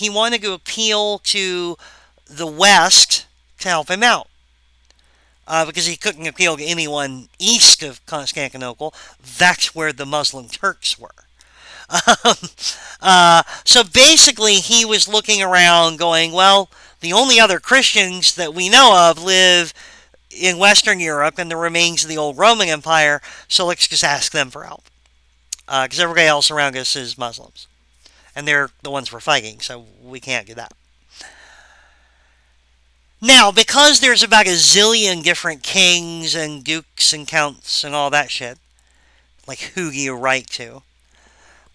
wanted to appeal to the West to help him out. Because he couldn't appeal to anyone east of Constantinople. That's where the Muslim Turks were. So basically, he was looking around going, well, the only other Christians that we know of live in Western Europe and the remains of the old Roman Empire, so let's just ask them for help. Because everybody else around us is Muslims. And they're the ones we're fighting, so we can't do that. Now, because there's about a zillion different kings and dukes and counts and all that shit, like who do you write to?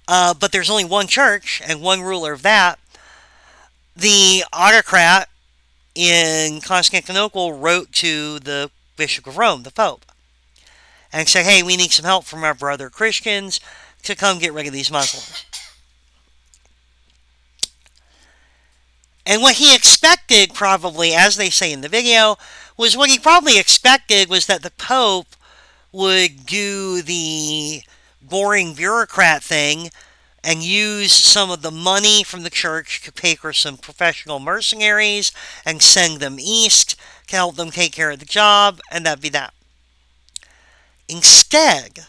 But there's only one church and one ruler of that. The autocrat in Constantinople wrote to the Bishop of Rome, the Pope, and said, hey, we need some help from our brother Christians to come get rid of these Muslims. And what he expected, probably, as they say in the video, was what he probably expected was that the Pope would do the boring bureaucrat thing and use some of the money from the church to pay for some professional mercenaries and send them east to help them take care of the job, and that'd be that. Instead,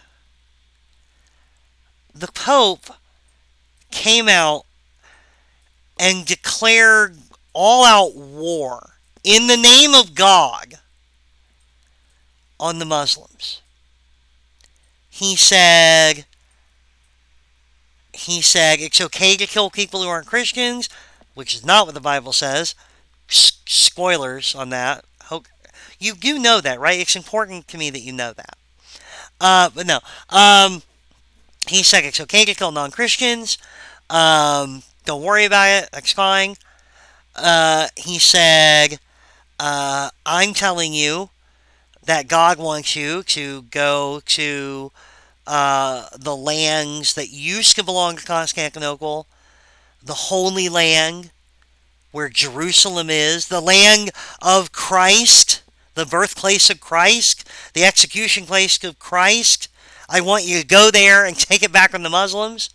the Pope came out and declared all-out war in the name of God on the Muslims. He said it's okay to kill people who aren't Christians, which is not what the Bible says. Spoilers on that. You do know that, right? It's important to me that you know that. But no. He said it's okay to kill non-Christians. Don't worry about it. That's fine. He said, I'm telling you that God wants you to go to the lands that used to belong to Constantinople, the Holy Land, where Jerusalem is, the land of Christ, the birthplace of Christ, the execution place of Christ, I want you to go there and take it back from the Muslims,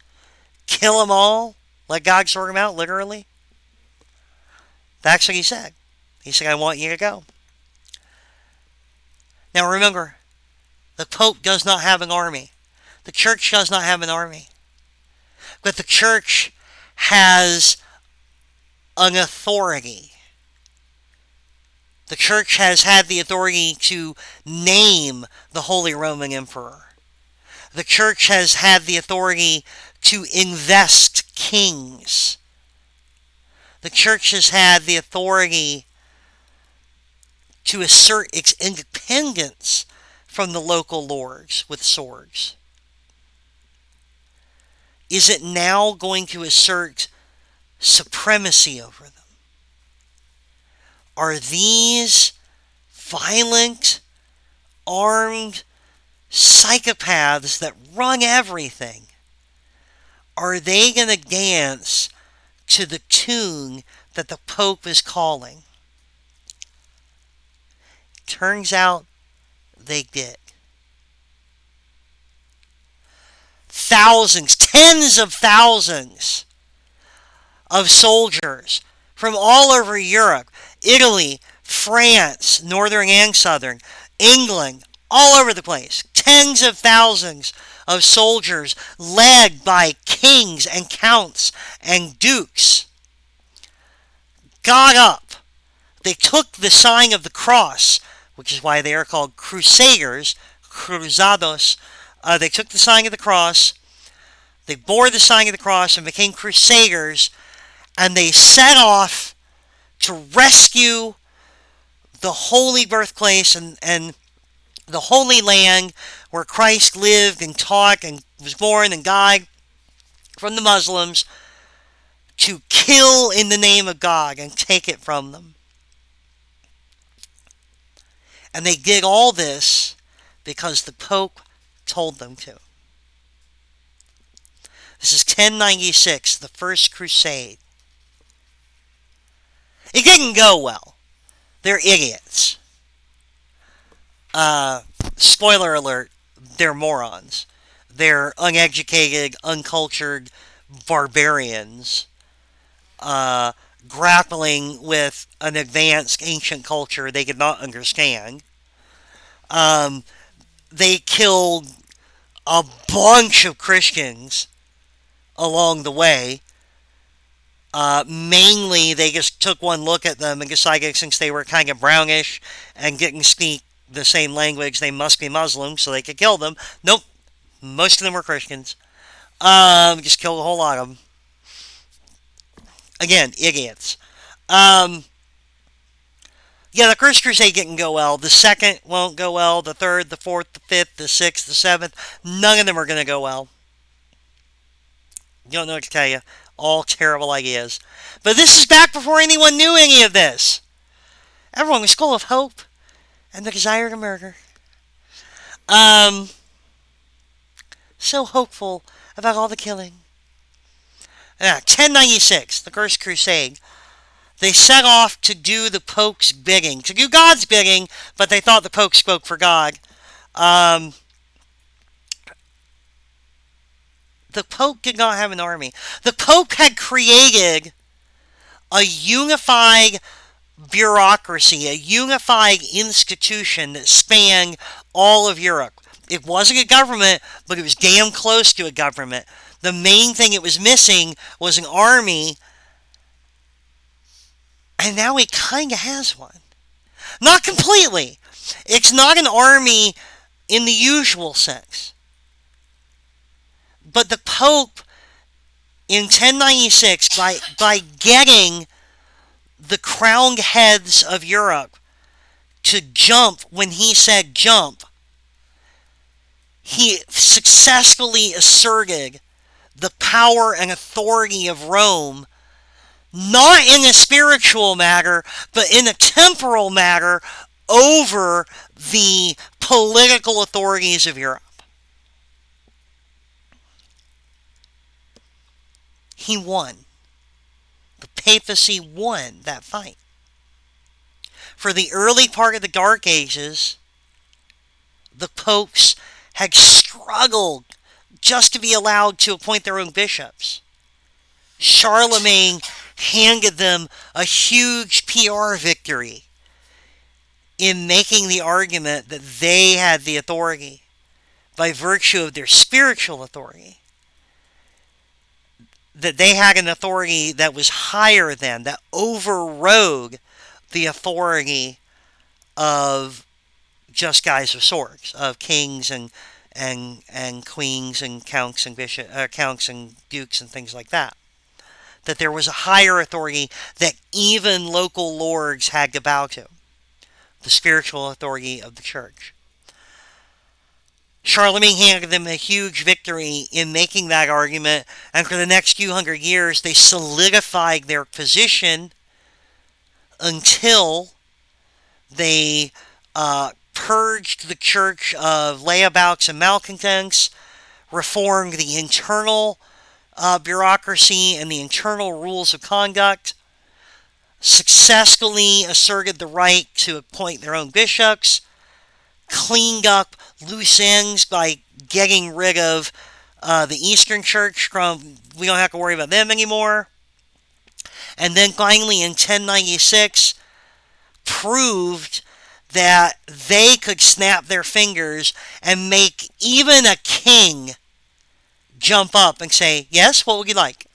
kill them all, let God sort them out, literally. That's what he said. He said, I want you to go. Now remember, the Pope does not have an army. The church does not have an army. But the church has an authority. The church has had the authority to name the Holy Roman Emperor. The church has had the authority to invest kings. The church has had the authority to assert its independence from the local lords with swords. Is it now going to assert supremacy over them? Are these violent, armed psychopaths that run everything, are they going to dance to the tune that the Pope is calling? Turns out they did. Thousands, tens of thousands of soldiers from all over Europe, Italy, France, northern and southern, England, all over the place. Tens of thousands of soldiers led by kings and counts and dukes got up. They took the sign of the cross, which is why they are called crusaders, cruzados. They took the sign of the cross, they bore the sign of the cross and became crusaders, and they set off to rescue the holy birthplace and the holy land where Christ lived and taught and was born and died from the Muslims, to kill in the name of God and take it from them. And they did all this because the Pope told them to. This is 1096, the First Crusade. It didn't go well. They're idiots. Spoiler alert, they're morons. They're uneducated, uncultured barbarians grappling with an advanced ancient culture they could not understand. They killed a bunch of Christians along the way. Mainly, they just took one look at them and decided, since they were kind of brownish and didn't speak the same language, they must be Muslims, so they could kill them. Nope, most of them were Christians. Just killed a whole lot of them. Again, idiots. Yeah, the First Crusade didn't go well. The second won't go well. The third, the fourth, the fifth, the sixth, the seventh. None of them are going to go well. You don't know what to tell you. All terrible ideas. But this is back before anyone knew any of this. Everyone was full of hope and the desire to murder. So hopeful about all the killing. 1096, the First Crusade. They set off to do the Pope's bidding, to do God's bidding, but they thought the Pope spoke for God. The Pope did not have an army. The Pope had created a unified bureaucracy, a unified institution that spanned all of Europe. It wasn't a government, but it was damn close to a government. The main thing it was missing was an army, and now it kind of has one. Not completely. It's not an army in the usual sense. But the Pope, in 1096, by getting the crowned heads of Europe to jump when he said jump, he successfully asserted the power and authority of Rome, not in a spiritual matter, but in a temporal matter, over the political authorities of Europe. He won. The papacy won that fight. For the early part of the Dark Ages, the popes had struggled struggled just to be allowed to appoint their own bishops. Charlemagne handed them a huge PR victory in making the argument that they had the authority by virtue of their spiritual authority, that they had an authority that was higher than, that overrode the authority of just guys with swords, of kings and queens and counts and counts and dukes and things like that. That there was a higher authority that even local lords had to bow to, the spiritual authority of the church. Charlemagne handed them a huge victory in making that argument, and for the next few hundred years, they solidified their position until they purged the church of layabouts and malcontents, reformed the internal bureaucracy and the internal rules of conduct, successfully asserted the right to appoint their own bishops, cleaned up loose ends by getting rid of the Eastern Church from, we don't have to worry about them anymore. And then finally in 1096 proved that they could snap their fingers and make even a king jump up and say, yes, what would you like?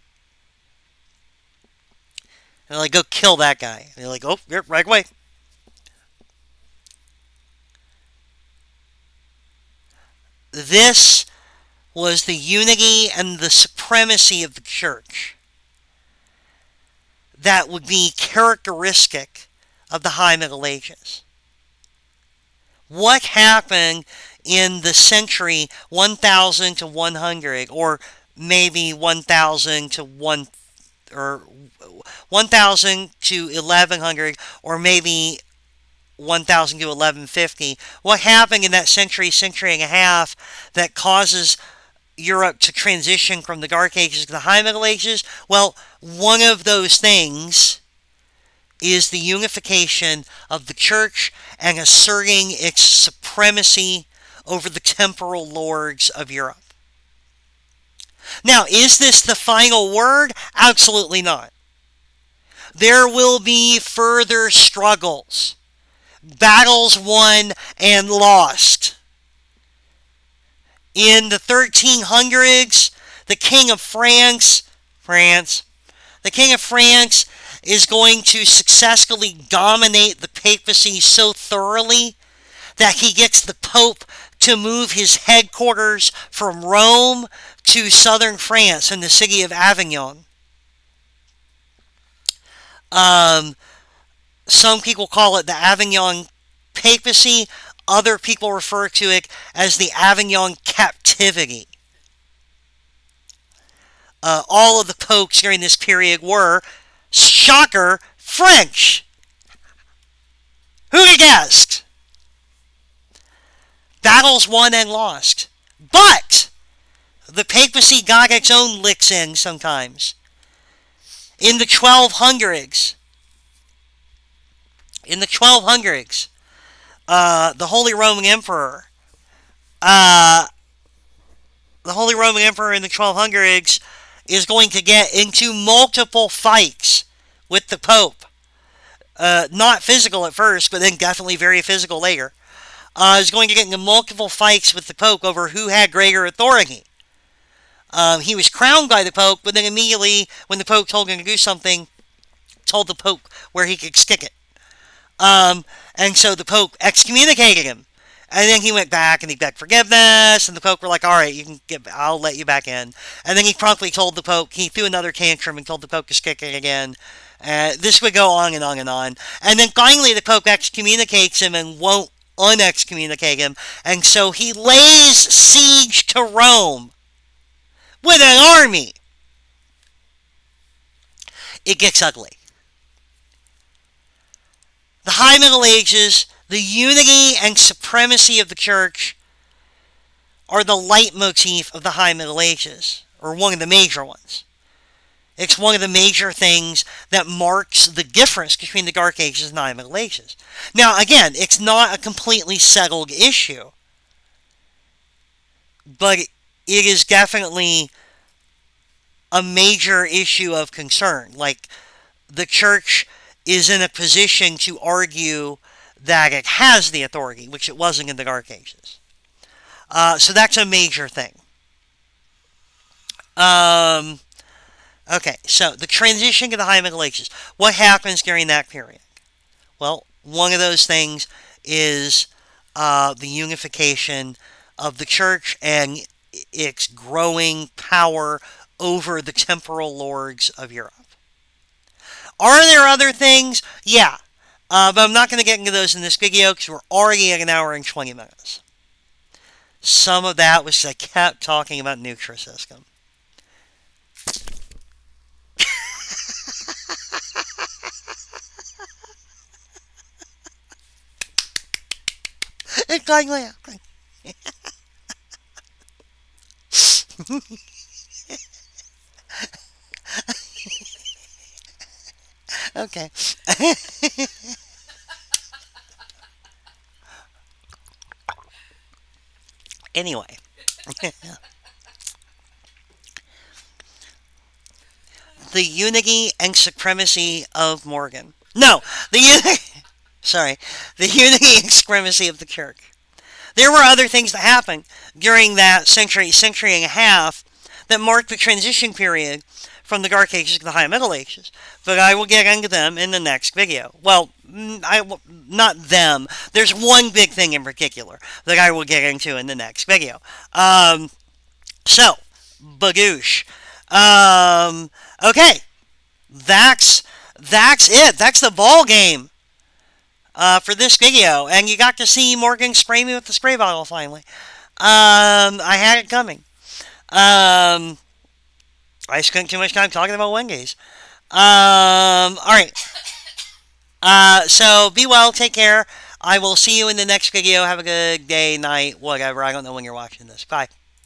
And they're like, go kill that guy. And they're like, oh, yep, right away. This was the unity and the supremacy of the church that would be characteristic of the High Middle Ages. What happened in the century 1000 to 100, or maybe 1000 to 1000 to 1100, or maybe 1000 to 1150. What happened in that century and a half that causes Europe to transition from the Dark Ages to the High Middle Ages? Well, one of those things is the unification of the church and asserting its supremacy over the temporal lords of Europe. Now, is this the final word? Absolutely not. There will be further struggles, battles won and lost. In the 1300s, the King of France is going to successfully dominate the papacy so thoroughly that he gets the Pope to move his headquarters from Rome to southern France in the city of Avignon. Some people call it the Avignon papacy. Other people refer to it as the Avignon captivity. All of the popes during this period were, shocker, French. Who'd have guessed? Battles won and lost. But the papacy got its own licks in sometimes. In the 1200s, the Holy Roman Emperor in the 1200s is going to get into multiple fights with the Pope. Not physical at first, but then definitely very physical later. Is going to get into multiple fights with the Pope over who had greater authority. He was crowned by the Pope, but then immediately, when the Pope told him to do something, told the Pope where he could stick it. And so the Pope excommunicated him. And then he went back and he begged forgiveness, and the Pope were like, alright, I'll let you back in. And then he promptly told the Pope, he threw another tantrum and told the Pope to stick it again. This would go on and on and on. And then finally the Pope excommunicates him and won't unexcommunicate him. And so he lays siege to Rome with an army. It gets ugly. The High Middle Ages, the unity and supremacy of the church, are the leitmotif of the High Middle Ages, or one of the major ones. It's one of the major things that marks the difference between the Dark Ages and the High Middle Ages. Now, again, it's not a completely settled issue. but it is definitely a major issue of concern. Like, the church is in a position to argue that it has the authority, which it wasn't in the Dark Ages. So that's a major thing. Um, okay, so the transition to the High Middle Ages. What happens during that period? Well, one of those things is the unification of the church and its growing power over the temporal lords of Europe. Are there other things? Yeah. But I'm not going to get into those in this video because we're already at an hour and 20 minutes. Some of that was I kept talking about Nutrisystem. It's like laughing. Okay. Anyway. The unity and supremacy of Morgan. No, the unity. Sorry, the unity and supremacy of the church. There were other things that happened during that century and a half, that marked the transition period from the Dark Ages to the High Middle Ages. But I will get into them in the next video. Well, not them. There's one big thing in particular that I will get into in the next video. So, Bagoosh. Okay, that's it. That's the ball game for this video, and you got to see Morgan spray me with the spray bottle finally. I had it coming. I spent too much time talking about Wendy's. All right. So be well. Take care. I will see you in the next video. Have a good day, night, whatever. I don't know when you're watching this. Bye.